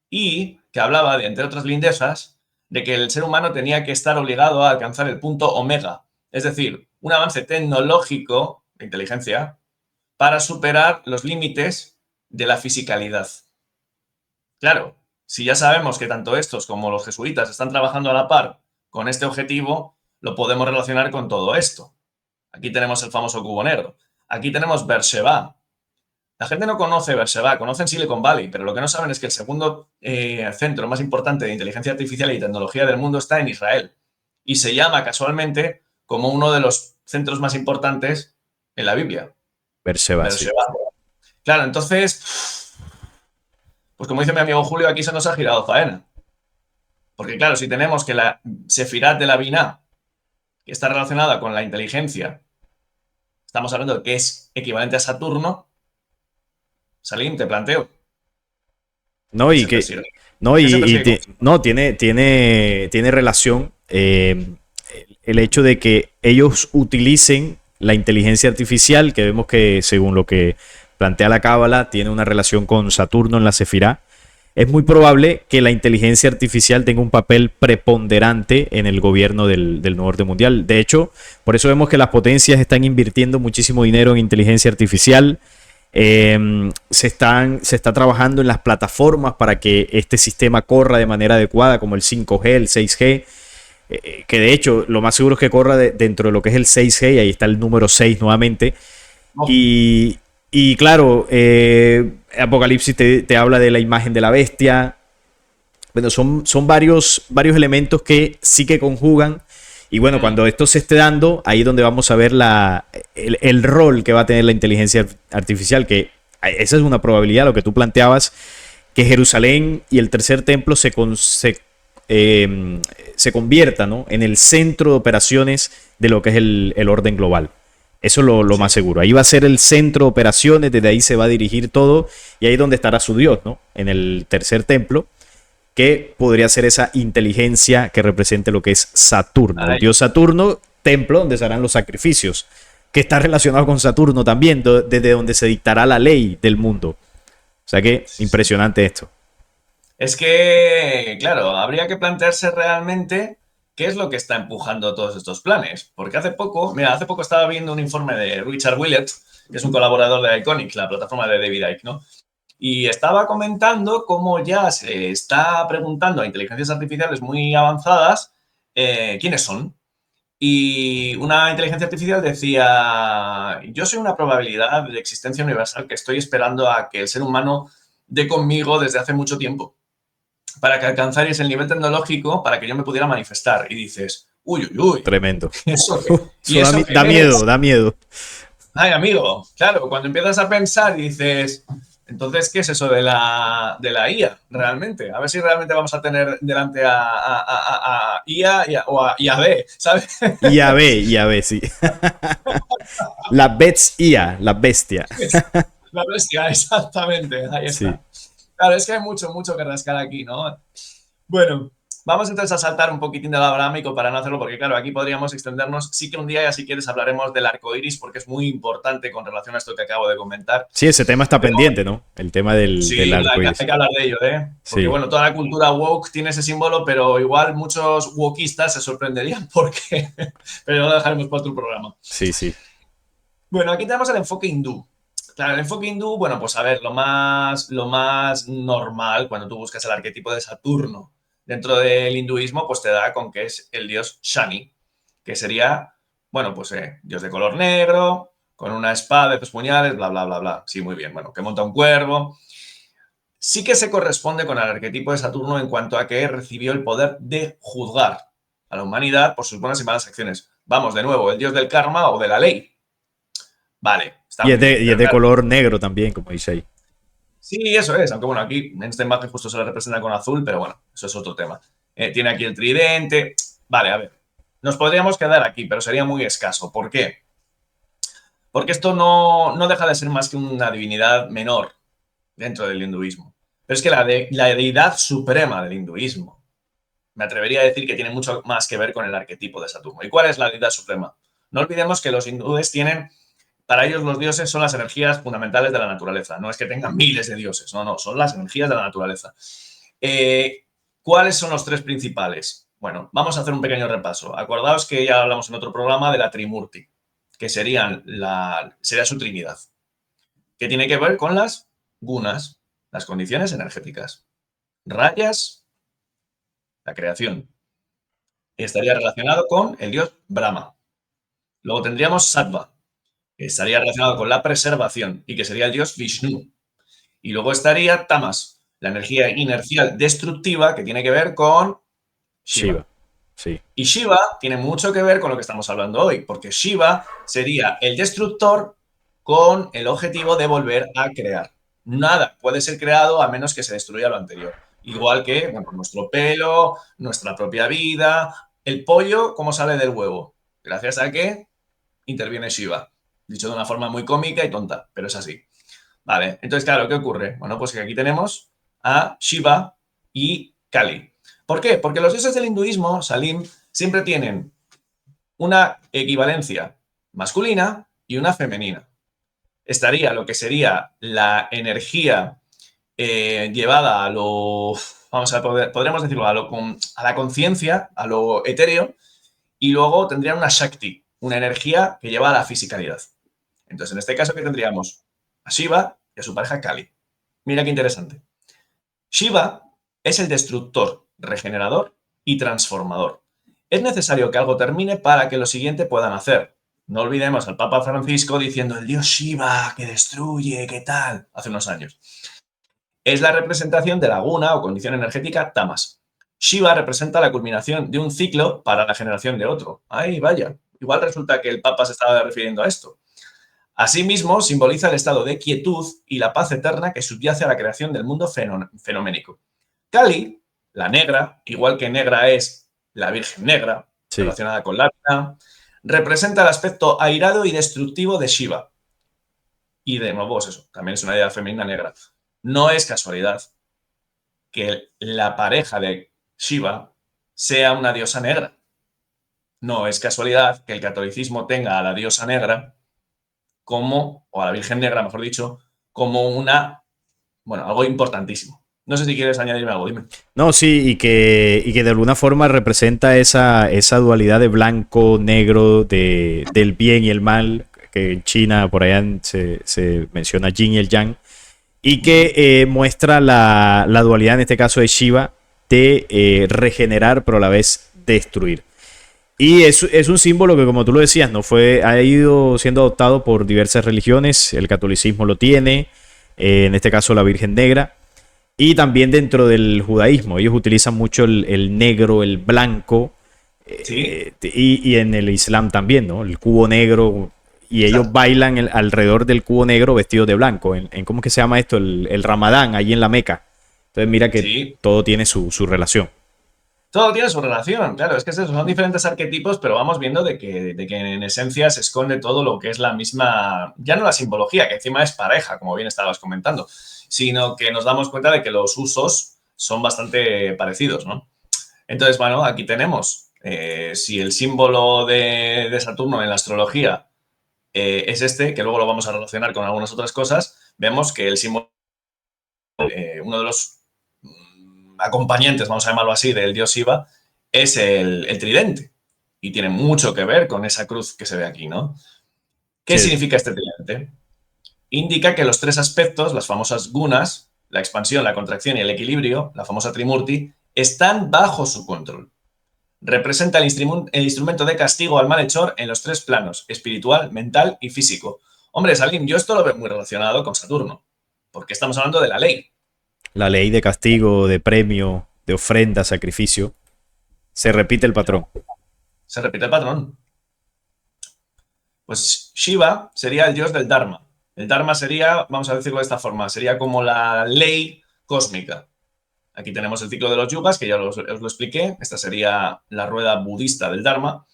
y que hablaba, de, entre otras lindezas, de que el ser humano tenía que estar obligado a alcanzar el punto omega, es decir, un avance tecnológico de inteligencia para superar los límites de la fisicalidad. Claro, si ya sabemos que tanto estos como los jesuitas están trabajando a la par con este objetivo, lo podemos relacionar con todo esto. Aquí tenemos el famoso cubo negro. Aquí tenemos Beersheba. La gente no conoce Beersheba, conocen Silicon Valley, pero lo que no saben es que el segundo centro más importante de inteligencia artificial y tecnología del mundo está en Israel. Y se llama casualmente como uno de los centros más importantes en la Biblia. Beersheba, sí. Beersheba. Claro, entonces, pues como dice mi amigo Julio, aquí se nos ha girado faena. Porque claro, si tenemos que la Sefirat de la Binah, que está relacionada con la inteligencia, estamos hablando de que es equivalente a Saturno. Salim, te planteo. No, y que. No, no, tiene relación el hecho de que ellos utilicen la inteligencia artificial, que vemos que según lo que plantea la Cábala, tiene una relación con Saturno en la Sefirá. Es muy probable que la inteligencia artificial tenga un papel preponderante en el gobierno del nuevo orden mundial. De hecho, por eso vemos que las potencias están invirtiendo muchísimo dinero en inteligencia artificial. Se está trabajando en las plataformas para que este sistema corra de manera adecuada, como el 5G, el 6G, que de hecho lo más seguro es que corra dentro de lo que es el 6G, y ahí está el número 6 nuevamente. Oh. Y claro, Apocalipsis te habla de la imagen de la bestia. Bueno, son varios elementos que sí que conjugan. Y bueno, cuando esto se esté dando, ahí es donde vamos a ver el rol que va a tener la inteligencia artificial, que esa es una probabilidad, lo que tú planteabas, que Jerusalén y el tercer templo se convierta, ¿no?, en el centro de operaciones de lo que es el orden global. Eso es lo más seguro. Ahí va a ser el centro de operaciones, desde ahí se va a dirigir todo, y ahí es donde estará su Dios, ¿no?, en el tercer templo, que podría ser esa inteligencia que represente lo que es Saturno. El dios Saturno, templo donde se harán los sacrificios, que está relacionado con Saturno también, desde donde se dictará la ley del mundo. O sea que impresionante esto. Es que, claro, habría que plantearse realmente qué es lo que está empujando todos estos planes. Porque hace poco estaba viendo un informe de Richard Willett, que es un colaborador de Iconic, la plataforma de David Icke, ¿no? Y estaba comentando cómo ya se está preguntando a inteligencias artificiales muy avanzadas quiénes son. Y una inteligencia artificial decía, yo soy una probabilidad de existencia universal que estoy esperando a que el ser humano dé conmigo desde hace mucho tiempo, para que alcanzarais el nivel tecnológico para que yo me pudiera manifestar. Y dices, uy, uy, uy. Tremendo. ¿Eso da miedo, da miedo. Ay, amigo, claro, cuando empiezas a pensar y dices, entonces, ¿qué es eso de la IA realmente? A ver si realmente vamos a tener delante a IA y a B, ¿sabes? IA, sí. La bestia, la bestia. La bestia, exactamente, ahí está. Sí. Claro, es que hay mucho que rascar aquí, ¿no? Bueno, vamos entonces a saltar un poquitín del abrahámico para no hacerlo, porque claro, aquí podríamos extendernos. Sí que un día, ya si quieres, hablaremos del arco iris, porque es muy importante con relación a esto que acabo de comentar. Sí, ese tema está pendiente, ¿no? El tema del arco iris. Hay que hablar de ello, ¿eh? Porque sí, bueno, toda la cultura woke tiene ese símbolo, pero igual muchos wokistas se sorprenderían porque... pero lo dejaremos para otro programa. Sí, sí. Bueno, aquí tenemos el enfoque hindú. Claro, el enfoque hindú, bueno, pues a ver, lo más normal cuando tú buscas el arquetipo de Saturno dentro del hinduismo, pues te da con que es el dios Shani, que sería, bueno, pues dios de color negro, con una espada de 2 puñales, bla, bla, bla, bla. Sí, muy bien. Bueno, que monta un cuervo. Sí que se corresponde con el arquetipo de Saturno en cuanto a que recibió el poder de juzgar a la humanidad por sus buenas y malas acciones. Vamos, de nuevo, el dios del karma o de la ley. Vale, está Y muy bien. y es Pero de claro, color negro también, como dice ahí. sí, eso es. Aunque bueno, aquí en esta imagen justo se le representa con azul, pero bueno, eso es otro tema. Tiene aquí el tridente. Vale, a ver. Nos podríamos quedar aquí, pero sería muy escaso. ¿Por qué? Porque esto no deja de ser más que una divinidad menor dentro del hinduismo. Pero es que la deidad suprema del hinduismo, me atrevería a decir que tiene mucho más que ver con el arquetipo de Saturno. ¿Y cuál es la deidad suprema? No olvidemos que los hindúes tienen, para ellos los dioses son las energías fundamentales de la naturaleza. No es que tengan miles de dioses, no, son las energías de la naturaleza. ¿Cuáles son los tres principales? Bueno, vamos a hacer un pequeño repaso. Acordaos que ya hablamos en otro programa de la Trimurti, que sería su trinidad, que tiene que ver con las gunas, las condiciones energéticas. Rayas, la creación. Y estaría relacionado con el dios Brahma. Luego tendríamos Sattva, que estaría relacionado con la preservación y que sería el dios Vishnu. Y luego estaría Tamas, la energía inercial destructiva que tiene que ver con Shiva. Shiva, sí. Y Shiva tiene mucho que ver con lo que estamos hablando hoy, porque Shiva sería el destructor con el objetivo de volver a crear. Nada puede ser creado a menos que se destruya lo anterior. Igual que bueno, nuestro pelo, nuestra propia vida. El pollo, ¿cómo sale del huevo? Gracias a que interviene Shiva. Dicho de una forma muy cómica y tonta, pero es así. Vale, entonces, claro, ¿qué ocurre? Bueno, pues que aquí tenemos a Shiva y Kali. ¿Por qué? Porque los dioses del hinduismo, Salim, siempre tienen una equivalencia masculina y una femenina. Estaría lo que sería la energía llevada a lo, vamos a poder, podríamos decirlo, a la conciencia, a lo etéreo, y luego tendrían una Shakti, una energía que lleva a la fisicalidad. Entonces, en este caso, ¿qué tendríamos? A Shiva y a su pareja Kali. Mira qué interesante. Shiva es el destructor, regenerador y transformador. Es necesario que algo termine para que lo siguiente pueda nacer. No olvidemos al Papa Francisco diciendo el dios Shiva que destruye, ¿qué tal? Hace unos años. Es la representación de la guna o condición energética Tamas. Shiva representa la culminación de un ciclo para la generación de otro. ¡Ay, vaya! Igual resulta que el Papa se estaba refiriendo a esto. Asimismo, simboliza el estado de quietud y la paz eterna que subyace a la creación del mundo fenoménico. Kali, la negra, igual que negra es la Virgen Negra, Sí. relacionada con la luna, representa el aspecto airado y destructivo de Shiva. Y de nuevo, pues eso, también es una idea femenina negra. No es casualidad que la pareja de Shiva sea una diosa negra. No es casualidad que el catolicismo tenga a la diosa negra como, o a la Virgen Negra, mejor dicho, como algo importantísimo. No sé si quieres añadirme algo, dime. No, sí, y que de alguna forma representa esa dualidad de blanco, negro, del bien y el mal, que en China por allá se menciona yin y el yang, y que muestra la dualidad, en este caso de Shiva, de regenerar, pero a la vez destruir. Y es un símbolo que, como tú lo decías, no fue, ha ido siendo adoptado por diversas religiones. El catolicismo lo tiene, en este caso la Virgen Negra. Y también dentro del judaísmo. Ellos utilizan mucho el negro, el blanco. Sí, Y en el Islam también, ¿no? El cubo negro. Y ellos exacto. bailan alrededor del cubo negro vestidos de blanco. ¿Cómo es que se llama esto? El Ramadán, allí en la Meca. Entonces mira que Sí, todo tiene su relación. todo tiene su relación, claro, es que son diferentes arquetipos, pero vamos viendo de que en esencia se esconde todo lo que es la misma, ya no la simbología, que encima es pareja, como bien estabas comentando, sino que nos damos cuenta de que los usos son bastante parecidos, ¿no? Entonces, bueno, aquí tenemos, si el símbolo de Saturno en la astrología es este, que luego lo vamos a relacionar con algunas otras cosas, vemos que el símbolo, uno de los acompañantes, vamos a llamarlo así, del dios Shiva, es el tridente. Y tiene mucho que ver con esa cruz que se ve aquí, ¿no? ¿Qué Sí, significa este tridente? Indica que los tres aspectos, las famosas gunas, la expansión, la contracción y el equilibrio, la famosa Trimurti, están bajo su control. Representa el instrumento de castigo al malhechor en los tres planos, espiritual, mental y físico. Hombre, Salim, yo esto lo veo muy relacionado con Saturno, porque estamos hablando de la ley. La ley de castigo, de premio, de ofrenda, sacrificio. Se repite el patrón. Se repite el patrón. Pues Shiva sería el dios del Dharma. El Dharma sería, vamos a decirlo de esta forma, sería como la ley cósmica. Aquí tenemos el ciclo de los yugas, que ya os lo expliqué. Esta sería la rueda budista del Dharma.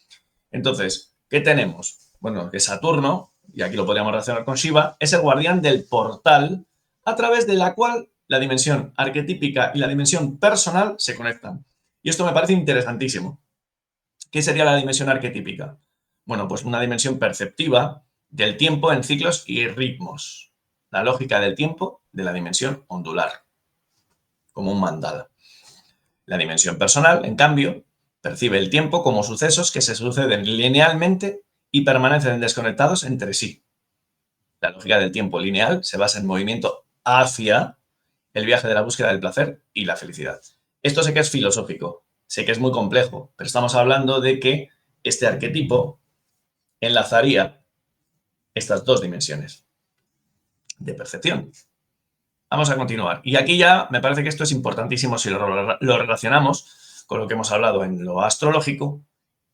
Entonces, ¿qué tenemos? Bueno, que Saturno, y aquí lo podríamos relacionar con Shiva, es el guardián del portal a través de la cual la dimensión arquetípica y la dimensión personal se conectan. Y esto me parece interesantísimo. ¿Qué sería la dimensión arquetípica? Bueno, pues una dimensión perceptiva del tiempo en ciclos y ritmos. La lógica del tiempo de la dimensión ondular, como un mandala. La dimensión personal, en cambio, percibe el tiempo como sucesos que se suceden linealmente y permanecen desconectados entre sí. La lógica del tiempo lineal se basa en movimiento hacia el viaje de la búsqueda del placer y la felicidad. Esto sé que es filosófico, sé que es muy complejo, pero estamos hablando de que este arquetipo enlazaría estas dos dimensiones de percepción. Vamos a continuar. Y aquí ya me parece que esto es importantísimo si lo relacionamos con lo que hemos hablado en lo astrológico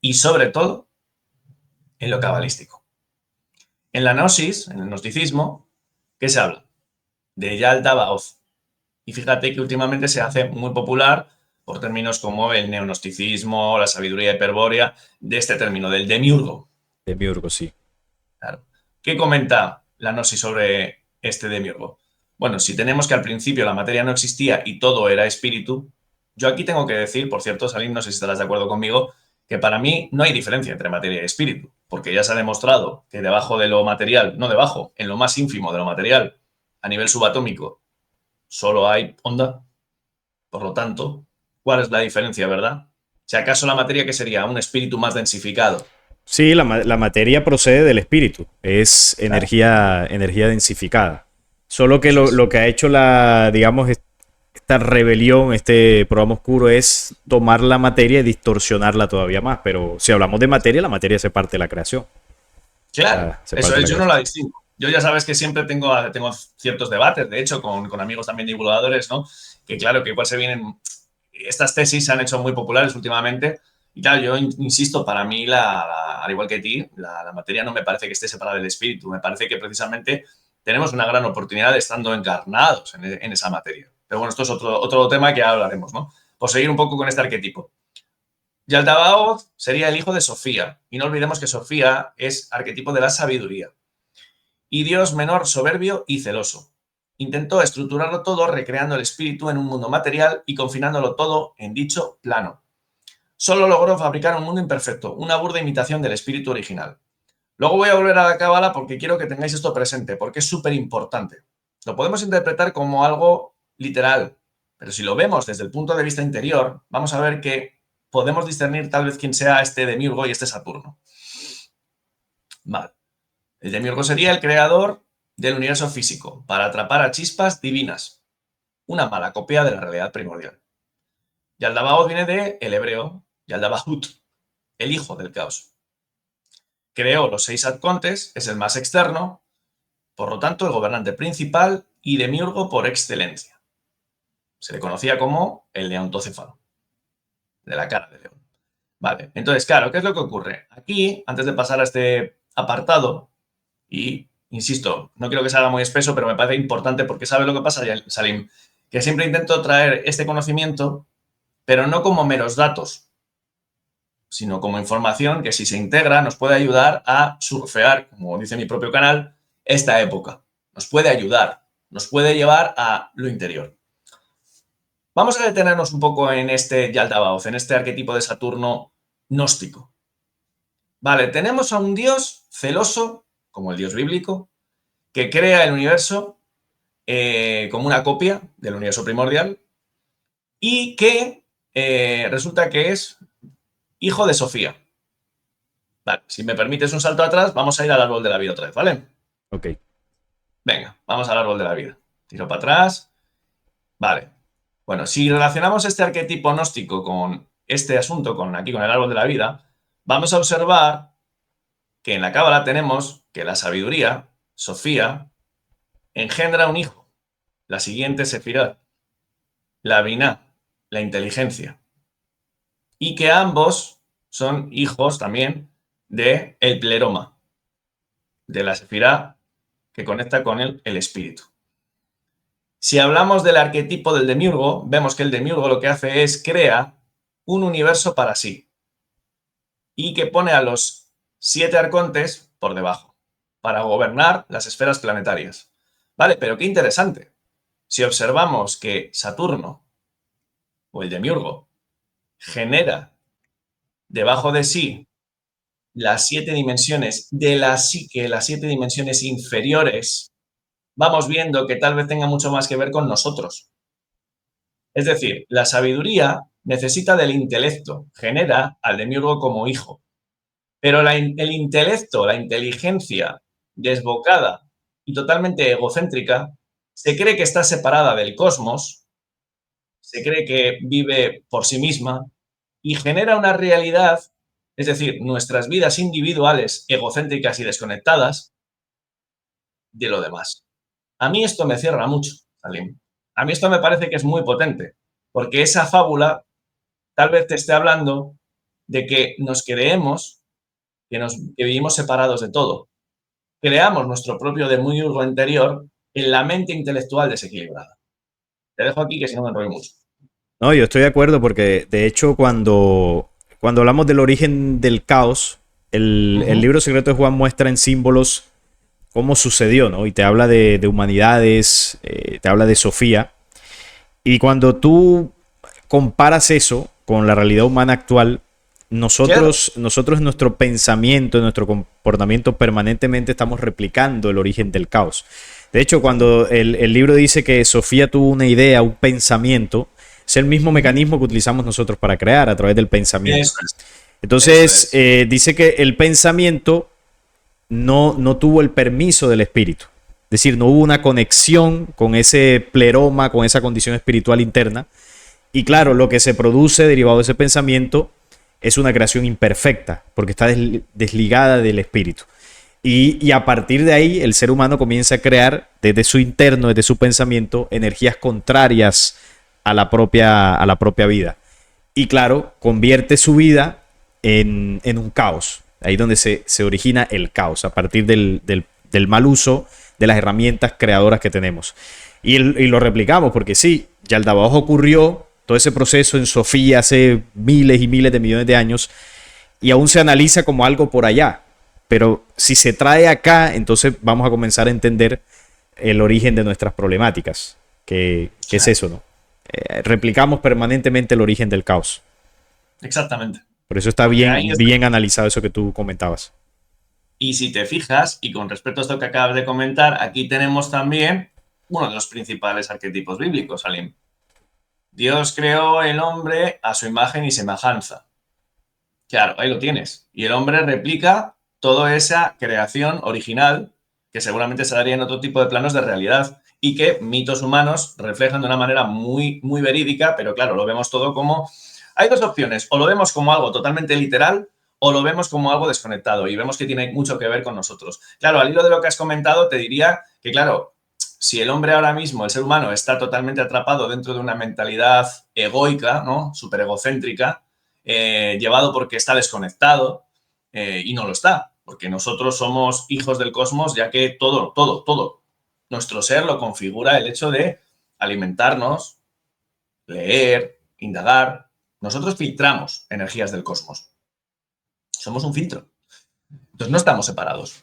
y sobre todo en lo cabalístico. En la gnosis, en el gnosticismo, ¿qué se habla? De Yaldabaoth. Y fíjate que últimamente se hace muy popular por términos como el neognosticismo, la sabiduría hiperbórea, de este término, del demiurgo. Demiurgo, sí. Claro. ¿Qué comenta la gnosis sobre este demiurgo? Bueno, si tenemos que al principio la materia no existía y todo era espíritu, yo aquí tengo que decir, por cierto, Salim, no sé si estarás de acuerdo conmigo, que para mí no hay diferencia entre materia y espíritu, porque ya se ha demostrado que debajo de lo material, no debajo, en lo más ínfimo de lo material, a nivel subatómico, solo hay onda. Por lo tanto, ¿cuál es la diferencia, verdad? Si acaso la materia, ¿qué sería? Un espíritu más densificado. Sí, la materia procede del espíritu. Es Claro, energía densificada. Solo que eso es. lo que ha hecho digamos, esta rebelión, este programa oscuro, es tomar la materia y distorsionarla todavía más. Pero si hablamos de materia, la materia se parte de la creación. Claro, Se eso parte de es, la yo no creación. la distingo. Yo ya sabes que siempre tengo ciertos debates, de hecho, con amigos también divulgadores, ¿no? Que claro, que igual se vienen. Estas tesis se han hecho muy populares últimamente. Y claro, yo insisto, para mí, al igual que ti, la materia no me parece que esté separada del espíritu. Me parece que precisamente tenemos una gran oportunidad de estando encarnados en esa materia. Pero bueno, esto es otro tema que hablaremos, ¿no? Por seguir un poco con este arquetipo. Yaldabaoth sería el hijo de Sofía. Y no olvidemos que Sofía es arquetipo de la sabiduría. Y Dios menor, soberbio y celoso. Intentó estructurarlo todo recreando el espíritu en un mundo material y confinándolo todo en dicho plano. Solo logró fabricar un mundo imperfecto, una burda imitación del espíritu original. Luego voy a volver a la cábala porque quiero que tengáis esto presente, porque es súper importante. Lo podemos interpretar como algo literal, pero si lo vemos desde el punto de vista interior, vamos a ver que podemos discernir tal vez quién sea este Demiurgo y este Saturno. Vale. El Demiurgo sería el creador del universo físico, para atrapar a chispas divinas, una mala copia de la realidad primordial. Yaldabaoth viene de el hebreo Yaldabahut, el hijo del caos. Creó los 6 arcontes, es el más externo, por lo tanto el gobernante principal y demiurgo por excelencia. Se le conocía como el leontocéfalo, de la cara de león. Vale, entonces, claro, ¿qué es lo que ocurre? Aquí, antes de pasar a este apartado, y insisto, no quiero que se haga muy espeso, pero me parece importante porque ¿sabes lo que pasa, Salim? Que siempre intento traer este conocimiento, pero no como meros datos, sino como información que si se integra nos puede ayudar a surfear, como dice mi propio canal, esta época. Nos puede ayudar, nos puede llevar a lo interior. Vamos a detenernos un poco en este Yaldabaoth, en este arquetipo de Saturno gnóstico. Vale, tenemos a un dios celoso, como el dios bíblico, que crea el universo como una copia del universo primordial y que resulta que es hijo de Sofía. Vale, si me permites un salto atrás, vamos a ir al árbol de la vida otra vez, ¿vale? Ok. Venga, vamos al árbol de la vida. Tiro para atrás. Vale. Bueno, si relacionamos este arquetipo gnóstico con este asunto aquí con el árbol de la vida, vamos a observar que en la Cábala tenemos que la sabiduría, Sofía, engendra un hijo, la siguiente Sefirot, la Biná, la inteligencia, y que ambos son hijos también de el pleroma, de la Sefirá que conecta con el espíritu. Si hablamos del arquetipo del demiurgo, vemos que el demiurgo lo que hace es crea un universo para sí y que pone a los 7 arcontes por debajo para gobernar las esferas planetarias. Vale, pero qué interesante. Si observamos que Saturno o el demiurgo genera debajo de sí las 7 dimensiones de la psique, las 7 dimensiones inferiores, vamos viendo que tal vez tenga mucho más que ver con nosotros. Es decir, la sabiduría necesita del intelecto, genera al demiurgo como hijo. Pero el intelecto, la inteligencia desbocada y totalmente egocéntrica, se cree que está separada del cosmos, se cree que vive por sí misma y genera una realidad, es decir, nuestras vidas individuales, egocéntricas y desconectadas de lo demás. A mí esto me cierra mucho, Salim. A mí esto me parece que es muy potente, porque esa fábula tal vez te esté hablando de que nos creemos que vivimos separados de todo. Creamos nuestro propio demiurgo interior en la mente intelectual desequilibrada. Te dejo aquí que si no me enrollo mucho. No, yo estoy de acuerdo porque de hecho cuando hablamos del origen del caos, el libro secreto de Juan muestra en símbolos cómo sucedió, ¿no? Y te habla de humanidades, te habla de Sofía. Y cuando tú comparas eso con la realidad humana actual, Claro. nosotros en nuestro pensamiento, en nuestro comportamiento permanentemente estamos replicando el origen del caos. De hecho, cuando el libro dice que Sofía tuvo una idea, un pensamiento, es el mismo mecanismo que utilizamos nosotros para crear a través del pensamiento. Eso es. Eso Entonces, es. dice que el pensamiento no tuvo el permiso del espíritu. Es decir, no hubo una conexión con ese pleroma, con esa condición espiritual interna. Y claro, lo que se produce derivado de ese pensamiento es una creación imperfecta, porque está desligada del espíritu. Y a partir de ahí, el ser humano comienza a crear desde su interno, desde su pensamiento, energías contrarias a la propia vida. Y claro, convierte su vida en un caos. Ahí donde se origina el caos, a partir del mal uso de las herramientas creadoras que tenemos. Y lo replicamos, porque sí, ya el de abajo ocurrió, todo ese proceso en Sofía hace miles y miles de millones de años, y aún se analiza como algo por allá. Pero si se trae acá, entonces vamos a comenzar a entender el origen de nuestras problemáticas. ¿Qué es eso, no? Replicamos permanentemente el origen del caos. Exactamente. Por eso está Porque ahí está. bien analizado eso que tú comentabas. Y si te fijas, y con respecto a esto que acabas de comentar, aquí tenemos también uno de los principales arquetipos bíblicos, Salim. Dios creó el hombre a su imagen y semejanza. Claro, ahí lo tienes. Y el hombre replica toda esa creación original que seguramente se daría en otro tipo de planos de realidad y que mitos humanos reflejan de una manera muy, muy verídica, pero claro, lo vemos todo como... Hay dos opciones, o lo vemos como algo totalmente literal o lo vemos como algo desconectado y vemos que tiene mucho que ver con nosotros. Claro, al hilo de lo que has comentado, te diría que, claro, si el hombre ahora mismo, el ser humano, está totalmente atrapado dentro de una mentalidad egoica, ¿no? Súper egocéntrica, llevado porque está desconectado y no lo está, porque nosotros somos hijos del cosmos, ya que todo, nuestro ser lo configura el hecho de alimentarnos, leer, indagar. Nosotros filtramos energías del cosmos. Somos un filtro. Entonces no estamos separados.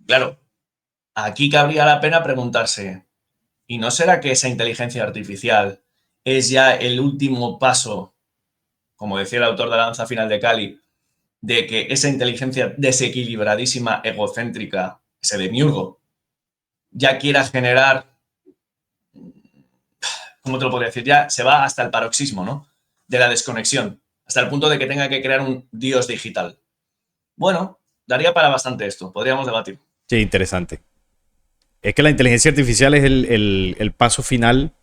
Claro, aquí cabría la pena preguntarse, ¿y no será que esa inteligencia artificial es ya el último paso, como decía el autor de la danza final de Cali, de que esa inteligencia desequilibradísima, egocéntrica, ese demiurgo, ya quiera generar, ¿cómo te lo podría decir? Ya se va hasta el paroxismo, ¿no? De la desconexión, hasta el punto de que tenga que crear un dios digital. Bueno, daría para bastante esto, podríamos debatir. Sí, interesante. Es que la inteligencia artificial es el paso final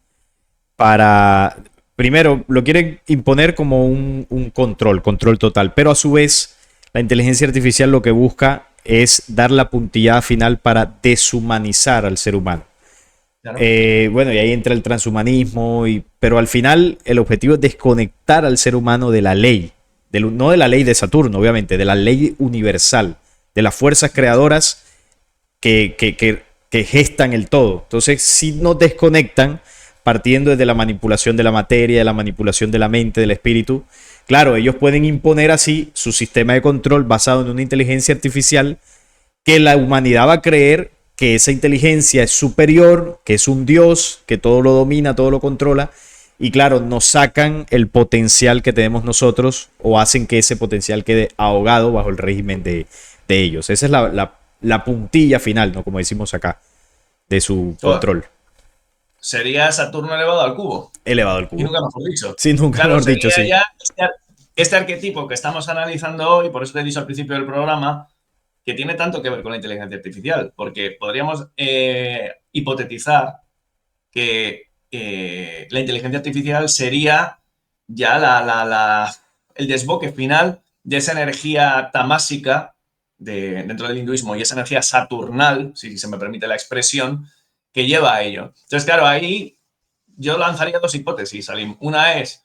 para, primero, lo quieren imponer como un control total, pero a su vez, la inteligencia artificial lo que busca es dar la puntillada final para deshumanizar al ser humano. Claro. Bueno, y ahí entra el transhumanismo, pero al final el objetivo es desconectar al ser humano de la ley, no de la ley de Saturno, obviamente, de la ley universal, de las fuerzas creadoras que gestan el todo. Entonces, si nos desconectan, partiendo desde la manipulación de la materia, de la manipulación de la mente, del espíritu, claro, ellos pueden imponer así su sistema de control basado en una inteligencia artificial que la humanidad va a creer que esa inteligencia es superior, que es un dios, que todo lo domina, todo lo controla. Y claro, nos sacan el potencial que tenemos nosotros o hacen que ese potencial quede ahogado bajo el régimen de ellos. Esa es la puntilla final, ¿no? Como decimos acá, de su Todo. control. Sería Saturno elevado al cubo. Elevado al Y cubo. nunca mejor dicho. Sí, nunca Claro, mejor dicho, sería sí. ya este arquetipo que estamos analizando hoy, por eso te he dicho al principio del programa, que tiene tanto que ver con la inteligencia artificial, porque podríamos hipotetizar que la inteligencia artificial sería ya el desboque final de esa energía tamásica dentro del hinduismo y esa energía saturnal, si se me permite la expresión, que lleva a ello. Entonces, claro, ahí yo lanzaría dos hipótesis, Salim. Una es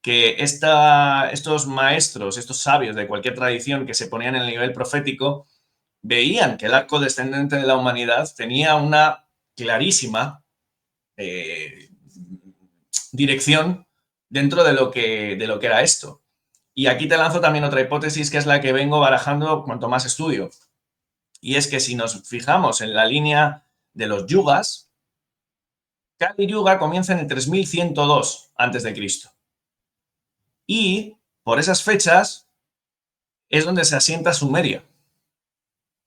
que estos maestros, estos sabios de cualquier tradición que se ponían en el nivel profético, veían que el arco descendente de la humanidad tenía una clarísima eh, dirección dentro de lo que era esto. Y aquí te lanzo también otra hipótesis que es la que vengo barajando cuanto más estudio. Y es que si nos fijamos en la línea de los yugas, Kali Yuga comienza en el 3102 a.C. Y por esas fechas es donde se asienta Sumeria.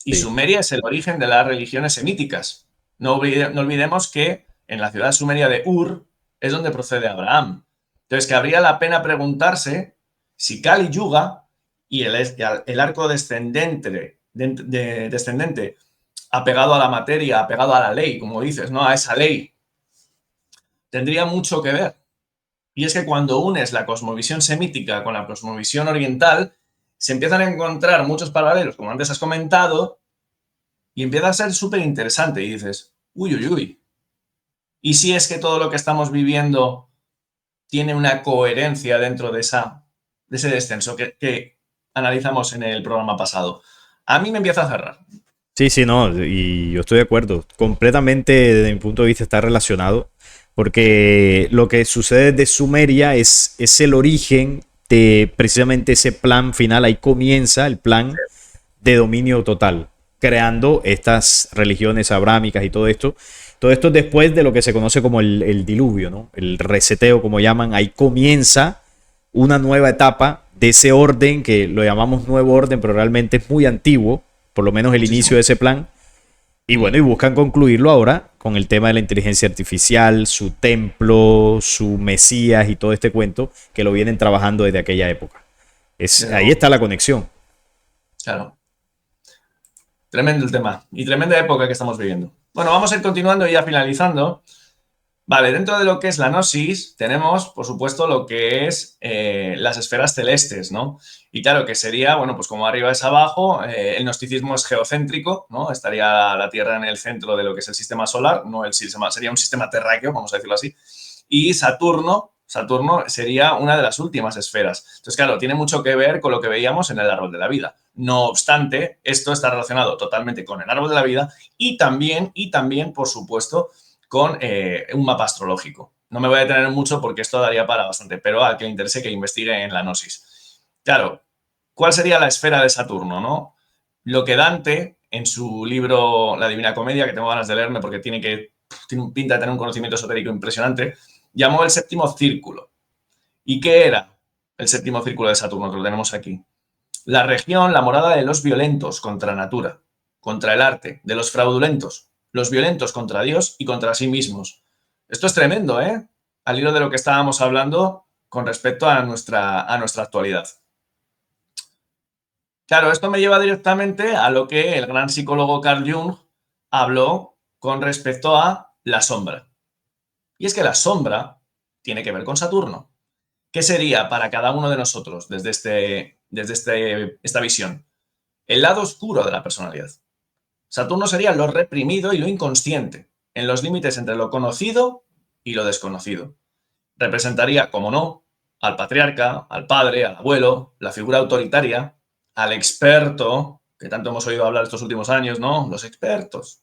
Y Sí. Sumeria es el origen de las religiones semíticas. No olvidemos que en la ciudad sumeria de Ur es donde procede Abraham. Entonces, que habría la pena preguntarse si Kali Yuga y el arco descendente apegado a la materia, apegado a la ley, como dices, ¿no? A esa ley, tendría mucho que ver. Y es que cuando unes la cosmovisión semítica con la cosmovisión oriental, se empiezan a encontrar muchos paralelos, como antes has comentado, y empieza a ser súper interesante. Y dices, uy, uy, uy. ¿Y si es que todo lo que estamos viviendo tiene una coherencia dentro de ese descenso que analizamos en el programa pasado? A mí me empieza a cerrar. Sí, sí, no, y yo estoy de acuerdo. Completamente, desde mi punto de vista, está relacionado, porque lo que sucede de Sumeria es el origen de precisamente ese plan final. Ahí comienza el plan de dominio total, creando estas religiones abrámicas y todo esto. Todo esto después de lo que se conoce como el diluvio, ¿no? El reseteo, como llaman. Ahí comienza una nueva etapa de ese orden que lo llamamos nuevo orden, pero realmente es muy antiguo, por lo menos el inicio Muchísimo. de ese plan. Y bueno, y buscan concluirlo ahora con el tema de la inteligencia artificial, su templo, su Mesías y todo este cuento que lo vienen trabajando desde aquella época. Desde Ahí luego. está la conexión. Claro. Tremendo el tema. Y tremenda época que estamos viviendo. Bueno, vamos a ir continuando y ya finalizando. Vale, dentro de lo que es la gnosis tenemos, por supuesto, lo que es las esferas celestes, ¿no? Y claro, que sería, bueno, pues como arriba es abajo, el gnosticismo es geocéntrico, ¿no? Estaría la Tierra en el centro de lo que es el sistema solar, no el sistema, sería un sistema terráqueo, vamos a decirlo así. Y Saturno sería una de las últimas esferas. Entonces, claro, tiene mucho que ver con lo que veíamos en el árbol de la vida. No obstante, esto está relacionado totalmente con el árbol de la vida y también, por supuesto, con un mapa astrológico. No me voy a detener mucho porque esto daría para bastante, pero al que le interese que investigue en la gnosis. Claro, ¿cuál sería la esfera de Saturno, no? Lo que Dante, en su libro La Divina Comedia, que tengo ganas de leerme porque tiene pinta de tener un conocimiento esotérico impresionante, llamó el séptimo círculo. ¿Y qué era el séptimo círculo de Saturno, que lo tenemos aquí? La región, la morada de los violentos contra natura, contra el arte, de los fraudulentos, los violentos contra Dios y contra sí mismos. Esto es tremendo, ¿eh? Al hilo de lo que estábamos hablando con respecto a nuestra actualidad. Claro, esto me lleva directamente a lo que el gran psicólogo Carl Jung habló con respecto a la sombra. Y es que la sombra tiene que ver con Saturno. ¿Qué sería para cada uno de nosotros desde esta visión? El lado oscuro de la personalidad. Saturno sería lo reprimido y lo inconsciente, en los límites entre lo conocido y lo desconocido. Representaría, como no, al patriarca, al padre, al abuelo, la figura autoritaria, al experto, que tanto hemos oído hablar estos últimos años, ¿no? Los expertos.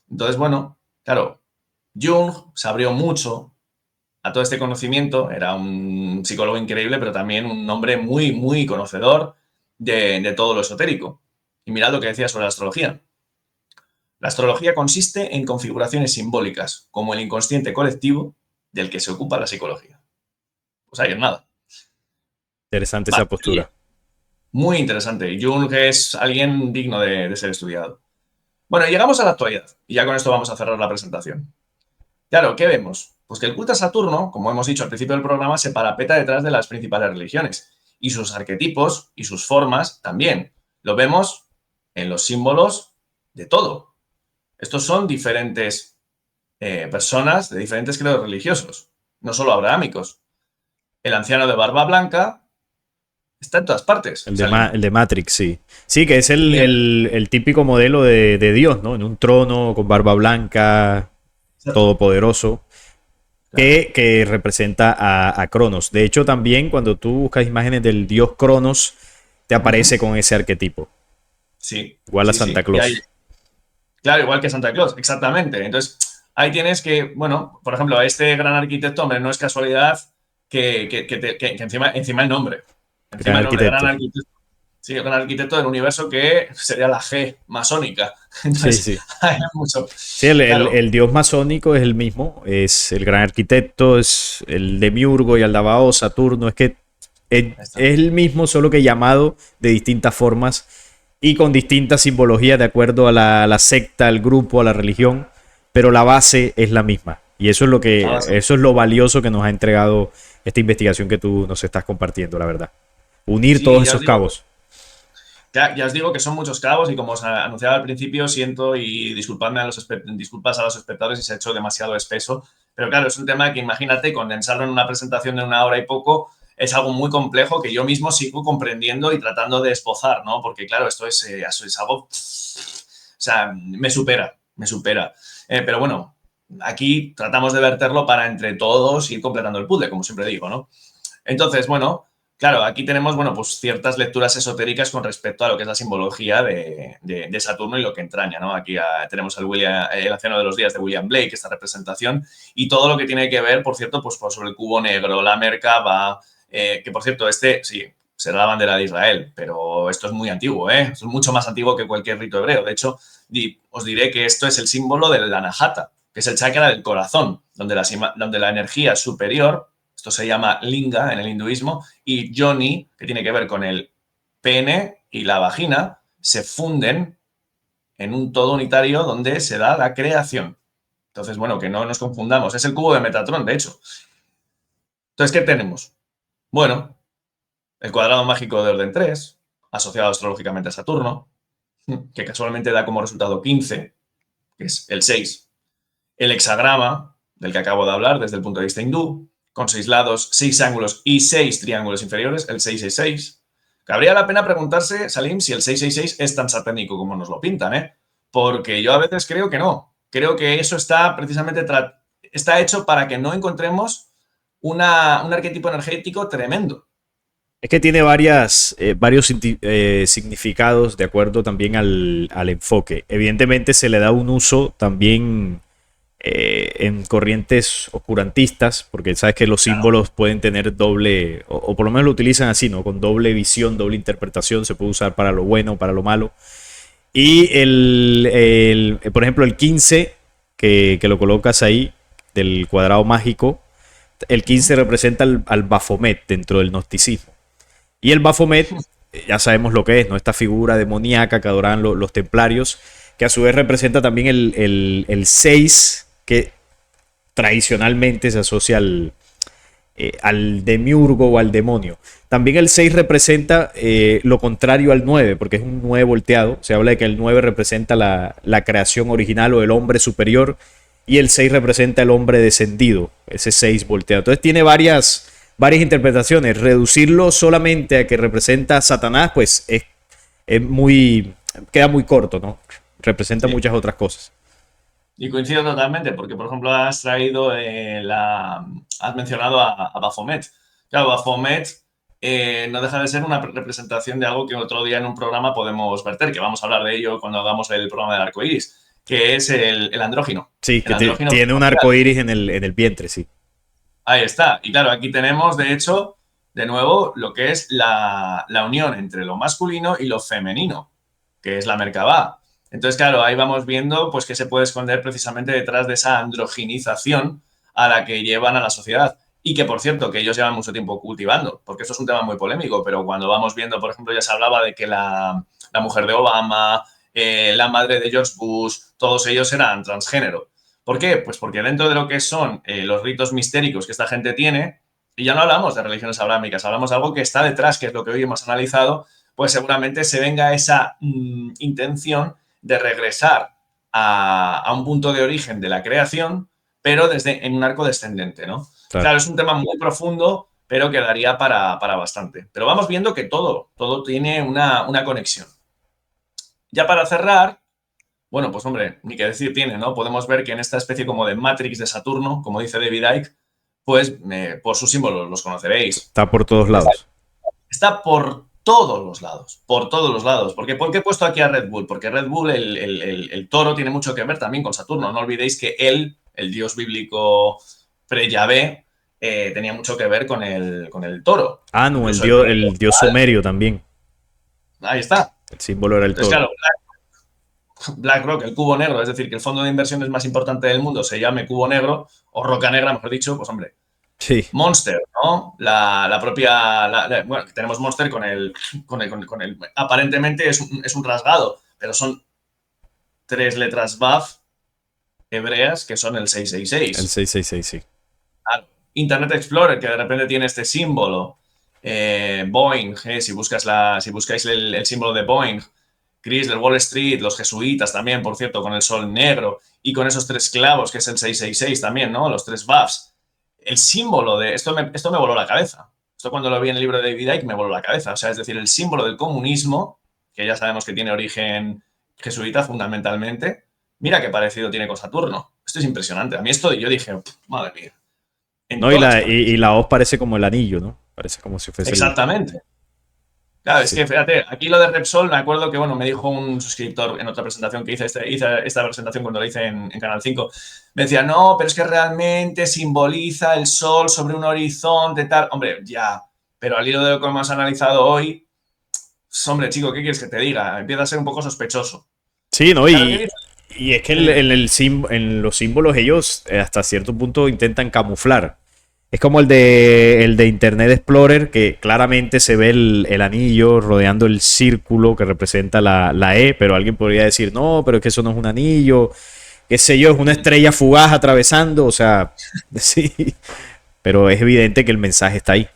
Entonces, bueno, claro, Jung se abrió mucho a todo este conocimiento, era un psicólogo increíble, pero también un hombre muy, muy conocedor de todo lo esotérico. Y mirad lo que decía sobre la astrología. La astrología consiste en configuraciones simbólicas, como el inconsciente colectivo del que se ocupa la psicología. Pues ahí es nada. Interesante esa postura. Muy interesante. Jung es alguien digno de ser estudiado. Bueno, llegamos a la actualidad y ya con esto vamos a cerrar la presentación. Claro, ¿qué vemos? Pues que el culto a Saturno, como hemos dicho al principio del programa, se parapeta detrás de las principales religiones y sus arquetipos y sus formas también. Lo vemos en los símbolos de todo. Estos son diferentes personas de diferentes credos religiosos, no solo abrahámicos. El anciano de barba blanca está en todas partes. El de Matrix, sí. Sí, que es el típico modelo de Dios, ¿no? En un trono con barba blanca, todopoderoso, que representa a Cronos. De hecho, también cuando tú buscas imágenes del dios Cronos, te aparece con ese arquetipo. Sí. Igual a Santa Claus. Claro, igual que Santa Claus, exactamente. Entonces, ahí tienes que, bueno, por ejemplo, este gran arquitecto, hombre, no es casualidad que encima el nombre. Encima el nombre, gran arquitecto. Sí, el gran arquitecto del universo que sería la G masónica. Entonces, sí. Hay mucho. Sí, el dios masónico es el mismo, es el gran arquitecto, es el demiurgo y Aldabao, Saturno, es que es el mismo, solo que llamado de distintas formas y con distintas simbologías de acuerdo a la secta, al grupo, a la religión, pero la base es la misma. Y eso es lo valioso que nos ha entregado esta investigación que tú nos estás compartiendo, la verdad. Unir todos esos cabos. Ya os digo que son muchos cabos y como os anunciaba al principio, siento y disculpas a los espectadores si se ha hecho demasiado espeso, pero claro, es un tema que imagínate condensarlo en una presentación de 1 hora y poco, es algo muy complejo que yo mismo sigo comprendiendo y tratando de esbozar, ¿no? Porque claro, esto es algo, o sea, me supera. Pero bueno, aquí tratamos de verterlo para entre todos ir completando el puzzle, como siempre digo, ¿no? Entonces, bueno, claro, aquí tenemos, bueno, pues ciertas lecturas esotéricas con respecto a lo que es la simbología de Saturno y lo que entraña, ¿no? Aquí tenemos el anciano de los días de William Blake, esta representación, y todo lo que tiene que ver, por cierto, pues sobre el cubo negro, la Merkaba, que por cierto, sí, será la bandera de Israel, pero esto es muy antiguo, ¿eh? Esto es mucho más antiguo que cualquier rito hebreo. De hecho, os diré que esto es el símbolo del Anahata, que es el chakra del corazón, donde la energía superior, esto se llama linga en el hinduismo, y yoni, que tiene que ver con el pene y la vagina, se funden en un todo unitario donde se da la creación. Entonces, bueno, que no nos confundamos. Es el cubo de Metatron, de hecho. Entonces, ¿qué tenemos? Bueno, el cuadrado mágico de orden 3, asociado astrológicamente a Saturno, que casualmente da como resultado 15, que es el 6. El hexagrama, del que acabo de hablar desde el punto de vista hindú, con 6 lados, 6 ángulos y 6 triángulos inferiores, el 666. Cabría la pena preguntarse, Salim, si el 666 es tan satánico como nos lo pintan, ¿eh? Porque yo a veces creo que no. Creo que eso está precisamente está hecho para que no encontremos un arquetipo energético tremendo. Es que tiene varios significados de acuerdo también al enfoque. Evidentemente se le da un uso también en corrientes oscurantistas, porque sabes que los símbolos pueden tener doble, o por lo menos lo utilizan así, ¿no? Con doble visión, doble interpretación, se puede usar para lo bueno, para lo malo. Y por ejemplo, el 15, que lo colocas ahí, del cuadrado mágico, el 15 representa al Baphomet dentro del gnosticismo. Y el Baphomet, ya sabemos lo que es, ¿no? Esta figura demoníaca que adoran los templarios, que a su vez representa también el 6, que tradicionalmente se asocia al demiurgo o al demonio. También el 6 representa lo contrario al 9, porque es un 9 volteado. Se habla de que el 9 representa la creación original o el hombre superior, y el 6 representa el hombre descendido, ese 6 volteado. Entonces tiene varias interpretaciones. Reducirlo solamente a que representa a Satanás, pues queda muy corto, ¿no? Representa Sí. muchas otras cosas. Y coincido totalmente, porque por ejemplo has mencionado a Baphomet. Claro, Baphomet no deja de ser una representación de algo que otro día en un programa podemos verter, que vamos a hablar de ello cuando hagamos el programa del arco iris, que es el andrógino. Sí, El que andrógino tiene un arco iris en el vientre, sí. Ahí está. Y claro, aquí tenemos, de hecho, de nuevo, lo que es la unión entre lo masculino y lo femenino, que es la Merkabah. Entonces, claro, ahí vamos viendo pues, que se puede esconder precisamente detrás de esa androginización a la que llevan a la sociedad. Y que, por cierto, que ellos llevan mucho tiempo cultivando, porque esto es un tema muy polémico, pero cuando vamos viendo, por ejemplo, ya se hablaba de que la mujer de Obama, la madre de George Bush, todos ellos eran transgénero. ¿Por qué? Pues porque dentro de lo que son los ritos mistéricos que esta gente tiene, y ya no hablamos de religiones abrámicas, hablamos de algo que está detrás, que es lo que hoy hemos analizado, pues seguramente se venga esa intención de regresar a un punto de origen de la creación, pero en un arco descendente, ¿no? Claro. Claro, es un tema muy profundo, pero quedaría para bastante. Pero vamos viendo que todo tiene una conexión. Ya para cerrar, bueno, pues hombre, ni qué decir tiene, ¿no? Podemos ver que en esta especie como de Matrix de Saturno, como dice David Icke, pues por sus símbolos los conoceréis. Está por todos lados. Está por todos los lados, por todos los lados. ¿Por qué he puesto aquí a Red Bull? Porque Red Bull, el toro, tiene mucho que ver también con Saturno. No olvidéis que él, el dios bíblico pre-Yahvé, tenía mucho que ver con el toro. Anu, Incluso el dios sumerio también. Ahí está. El símbolo era el Entonces, toro. claro, BlackRock, el cubo negro, es decir, que el fondo de inversiones más importante del mundo se llame cubo negro, o roca negra, mejor dicho, pues hombre. Sí. Monster, ¿no? La propia. Bueno, tenemos Monster con el. Aparentemente es un rasgado, pero son 3 letras BAF hebreas que son el 666. El 666, sí. Claro. Internet Explorer, que de repente tiene este símbolo. Boeing, si buscáis el símbolo de Boeing. Chris del Wall Street, los jesuitas también, por cierto, con el sol negro y con esos 3 clavos, que es el 666 también, ¿no? Los 3 buffs. El símbolo de... Esto me voló la cabeza. Esto cuando lo vi en el libro de David Icke me voló la cabeza. O sea, es decir, el símbolo del comunismo, que ya sabemos que tiene origen jesuita fundamentalmente, mira qué parecido tiene con Saturno. Esto es impresionante. A mí esto yo dije, madre mía. No, y la hoz parece como el anillo, ¿no? Parece como si fuese... Exactamente. Claro, Sí. es que fíjate, aquí lo de Repsol, me acuerdo que, bueno, me dijo un suscriptor en otra presentación que hice esta presentación cuando la hice en Canal 5, me decía, no, pero es que realmente simboliza el sol sobre un horizonte, tal. Hombre, ya, pero al hilo de lo que hemos analizado hoy, pues, hombre, chico, ¿qué quieres que te diga? Empieza a ser un poco sospechoso. Sí, ¿no? Claro, Y es que en los símbolos ellos hasta cierto punto intentan camuflar. Es como el de Internet Explorer, que claramente se ve el anillo rodeando el círculo que representa la E, pero alguien podría decir, no, pero es que eso no es un anillo, qué sé yo, es una estrella fugaz atravesando, o sea, sí, pero es evidente que el mensaje está ahí.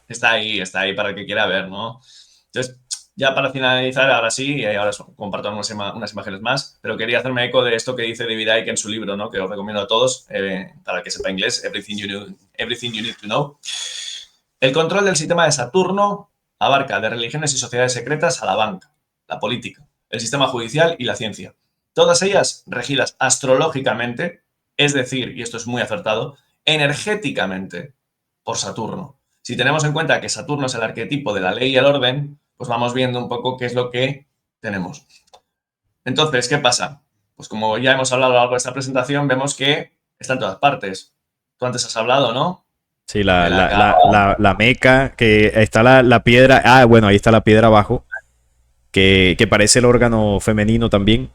Está ahí para el que quiera ver, ¿no? Entonces, ya para finalizar, ahora sí, ahora comparto unas imágenes más, pero quería hacerme eco de esto que dice David Icke en su libro, ¿no? Que os recomiendo a todos, para que sepa inglés, Everything You Need to Know. El control del sistema de Saturno abarca de religiones y sociedades secretas a la banca, la política, el sistema judicial y la ciencia. Todas ellas regidas astrológicamente, es decir, y esto es muy acertado, energéticamente por Saturno. Si tenemos en cuenta que Saturno es el arquetipo de la ley y el orden, pues vamos viendo un poco qué es lo que tenemos. Entonces, ¿qué pasa? Pues como ya hemos hablado a lo largo de esta presentación, vemos que está en todas partes. Tú antes has hablado, ¿no? Sí, la meca, que está la piedra, bueno, ahí está la piedra abajo, que parece el órgano femenino también.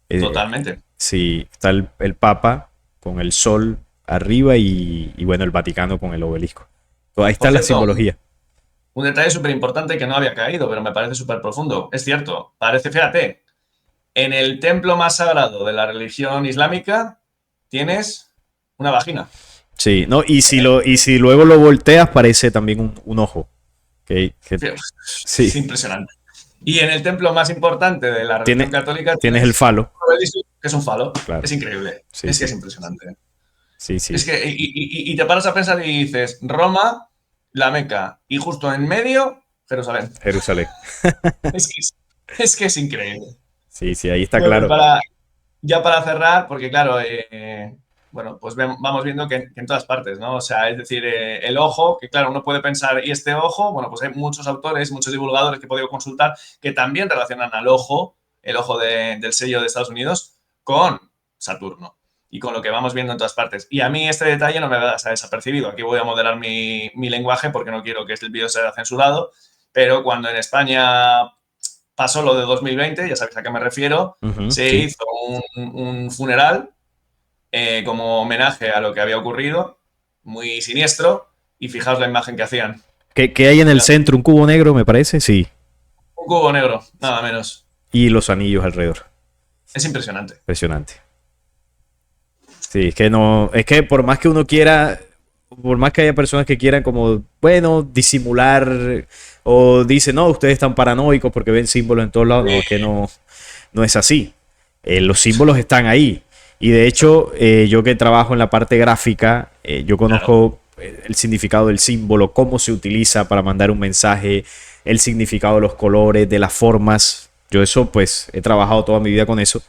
Totalmente. Sí, está el Papa con el sol arriba y bueno, el Vaticano con el obelisco. Ahí está la simbología. Un detalle súper importante que no había caído, pero me parece súper profundo. Es cierto, fíjate, en el templo más sagrado de la religión islámica tienes una vagina. Sí, no, y si luego lo volteas, parece también un ojo. Sí. Es impresionante. Y en el templo más importante de la religión católica tienes el falo. que es un falo. Claro. Es increíble. Sí, Es que sí. es impresionante. Sí, Es sí. que, y te paras a pensar y dices, Roma, la Meca, y justo en medio, Jerusalén. Jerusalén. Es que es que es increíble. Sí, sí, ahí está Bueno, y claro. ya para cerrar, porque claro, bueno, pues vamos viendo que en todas partes, ¿no? O sea, es decir, el ojo, que claro, uno puede pensar, ¿y este ojo? Bueno, pues hay muchos autores, muchos divulgadores que he podido consultar que también relacionan al ojo, el ojo del sello de Estados Unidos, con Saturno y con lo que vamos viendo en todas partes. Y a mí este detalle no me va a desapercibido. Aquí voy a moderar mi lenguaje porque no quiero que este vídeo sea censurado, pero cuando en España pasó lo de 2020, ya sabéis a qué me refiero, Ujú, se sí. hizo un funeral como homenaje a lo que había ocurrido, muy siniestro, y fijaos la imagen que hacían. ¿Qué hay en el centro? ¿Un cubo negro, me parece? Sí. Un cubo negro, nada menos. Y los anillos alrededor. Es impresionante. Impresionante. Sí, es que no, es que por más que uno quiera, por más que haya personas que quieran como, bueno, disimular o dicen, no, ustedes están paranoicos porque ven símbolos en todos lados, no, es que no, no es así. Los símbolos están ahí. Y de hecho, yo que trabajo en la parte gráfica, yo Claro. conozco el significado del símbolo, cómo se utiliza para mandar un mensaje, el significado de los colores, de las formas. Yo eso, pues, he trabajado toda mi vida con eso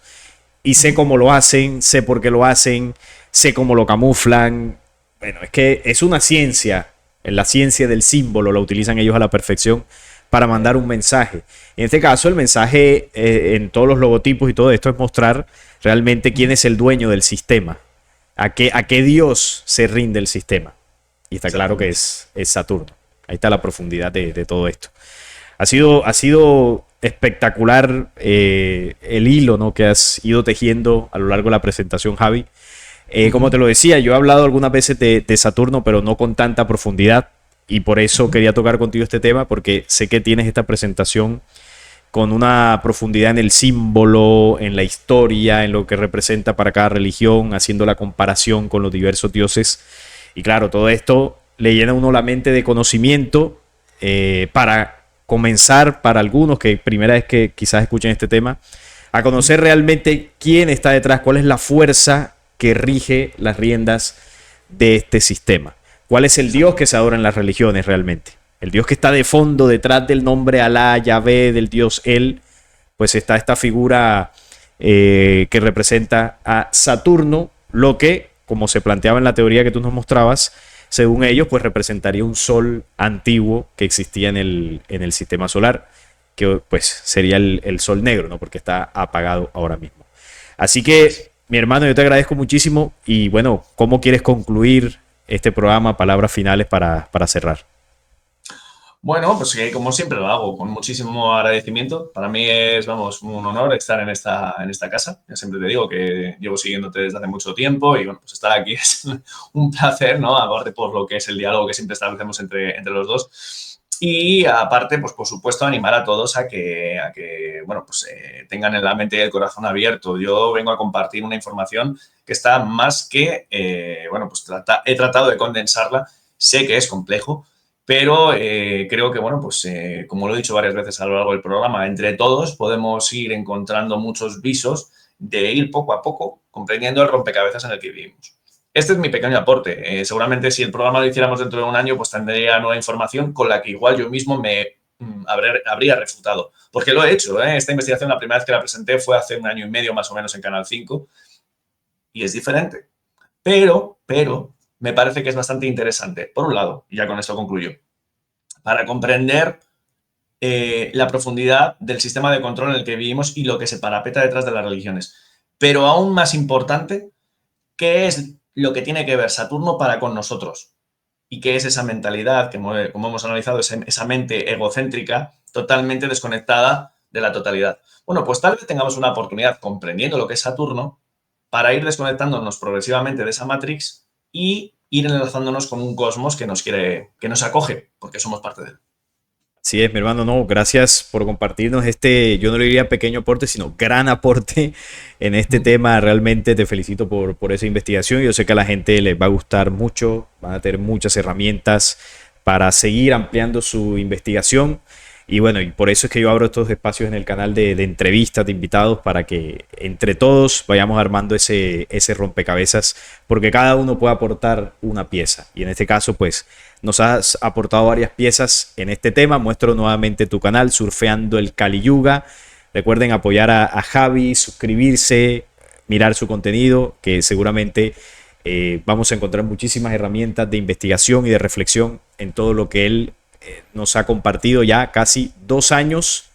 y sé cómo lo hacen, sé por qué lo hacen, sé cómo lo camuflan. Bueno, es que es una ciencia, en la ciencia del símbolo la utilizan ellos a la perfección para mandar un mensaje. En este caso, el mensaje en todos los logotipos y todo esto es mostrar realmente quién es el dueño del sistema, a qué dios se rinde el sistema. Y está claro que Exactamente. es Saturno. Ahí está la profundidad de todo esto. Ha sido espectacular el hilo, ¿no?, que has ido tejiendo a lo largo de la presentación, Javi. Como te lo decía, yo he hablado algunas veces de Saturno, pero no con tanta profundidad. Y por eso quería tocar contigo este tema, porque sé que tienes esta presentación con una profundidad en el símbolo, en la historia, en lo que representa para cada religión, haciendo la comparación con los diversos dioses. Y claro, todo esto le llena a uno la mente de conocimiento para comenzar, para algunos que primera vez que quizás escuchen este tema, a conocer realmente quién está detrás, cuál es la fuerza que rige las riendas de este sistema. ¿Cuál es el Dios que se adora en las religiones realmente? El Dios que está de fondo detrás del nombre Alá, Yahvé, del Dios El, pues está esta figura que representa a Saturno, lo que, como se planteaba en la teoría que tú nos mostrabas, según ellos, pues representaría un sol antiguo que existía en el sistema solar, que pues sería el sol negro, ¿no? Porque está apagado ahora mismo. Así que, mi hermano, yo te agradezco muchísimo y bueno, ¿cómo quieres concluir este programa? Palabras finales para cerrar. Bueno, pues como siempre lo hago, con muchísimo agradecimiento. Para mí es, vamos, un honor estar en esta casa. Ya siempre te digo que llevo siguiéndote desde hace mucho tiempo y, bueno, pues estar aquí es un placer, ¿no? Aparte por lo que es el diálogo que siempre establecemos entre los dos. Y aparte, pues por supuesto, animar a todos a que bueno, pues tengan en la mente y el corazón abierto. Yo vengo a compartir una información que está más que, bueno, pues he tratado de condensarla. Sé que es complejo, pero creo que, bueno, pues como lo he dicho varias veces a lo largo del programa, entre todos podemos ir encontrando muchos visos de ir poco a poco comprendiendo el rompecabezas en el que vivimos. Este es mi pequeño aporte. Seguramente si el programa lo hiciéramos dentro de un año, pues tendría nueva información con la que igual yo mismo me habría refutado. Porque lo he hecho. Esta investigación, la primera vez que la presenté fue hace un año y medio más o menos en Canal 5 y es diferente. Pero, me parece que es bastante interesante. Por un lado, y ya con esto concluyo, para comprender la profundidad del sistema de control en el que vivimos y lo que se parapeta detrás de las religiones. Pero aún más importante, ¿qué es lo que tiene que ver Saturno para con nosotros? ¿Y qué es esa mentalidad, que como hemos analizado, esa mente egocéntrica totalmente desconectada de la totalidad? Bueno, pues tal vez tengamos una oportunidad, comprendiendo lo que es Saturno, para ir desconectándonos progresivamente de esa Matrix y ir enlazándonos con un cosmos que nos quiere, que nos acoge, porque somos parte de él. Así es, mi hermano, no, gracias por compartirnos este, yo no le diría pequeño aporte, sino gran aporte en este tema. Realmente te felicito por esa investigación. Yo sé que a la gente les va a gustar mucho, van a tener muchas herramientas para seguir ampliando su investigación. Y bueno, y por eso es que yo abro estos espacios en el canal de entrevistas, de invitados, para que entre todos vayamos armando ese rompecabezas, porque cada uno puede aportar una pieza. Y en este caso, pues, nos has aportado varias piezas en este tema. Muestro nuevamente tu canal, Surfeando el Kali Yuga. Recuerden apoyar a Javi, suscribirse, mirar su contenido, que seguramente vamos a encontrar muchísimas herramientas de investigación y de reflexión en todo lo que él nos ha compartido ya casi 2 años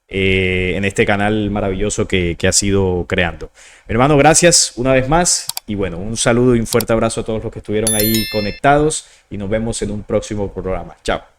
en este canal maravilloso que ha sido creando. Mi hermano, gracias una vez más y bueno, un saludo y un fuerte abrazo a todos los que estuvieron ahí conectados y nos vemos en un próximo programa. Chao.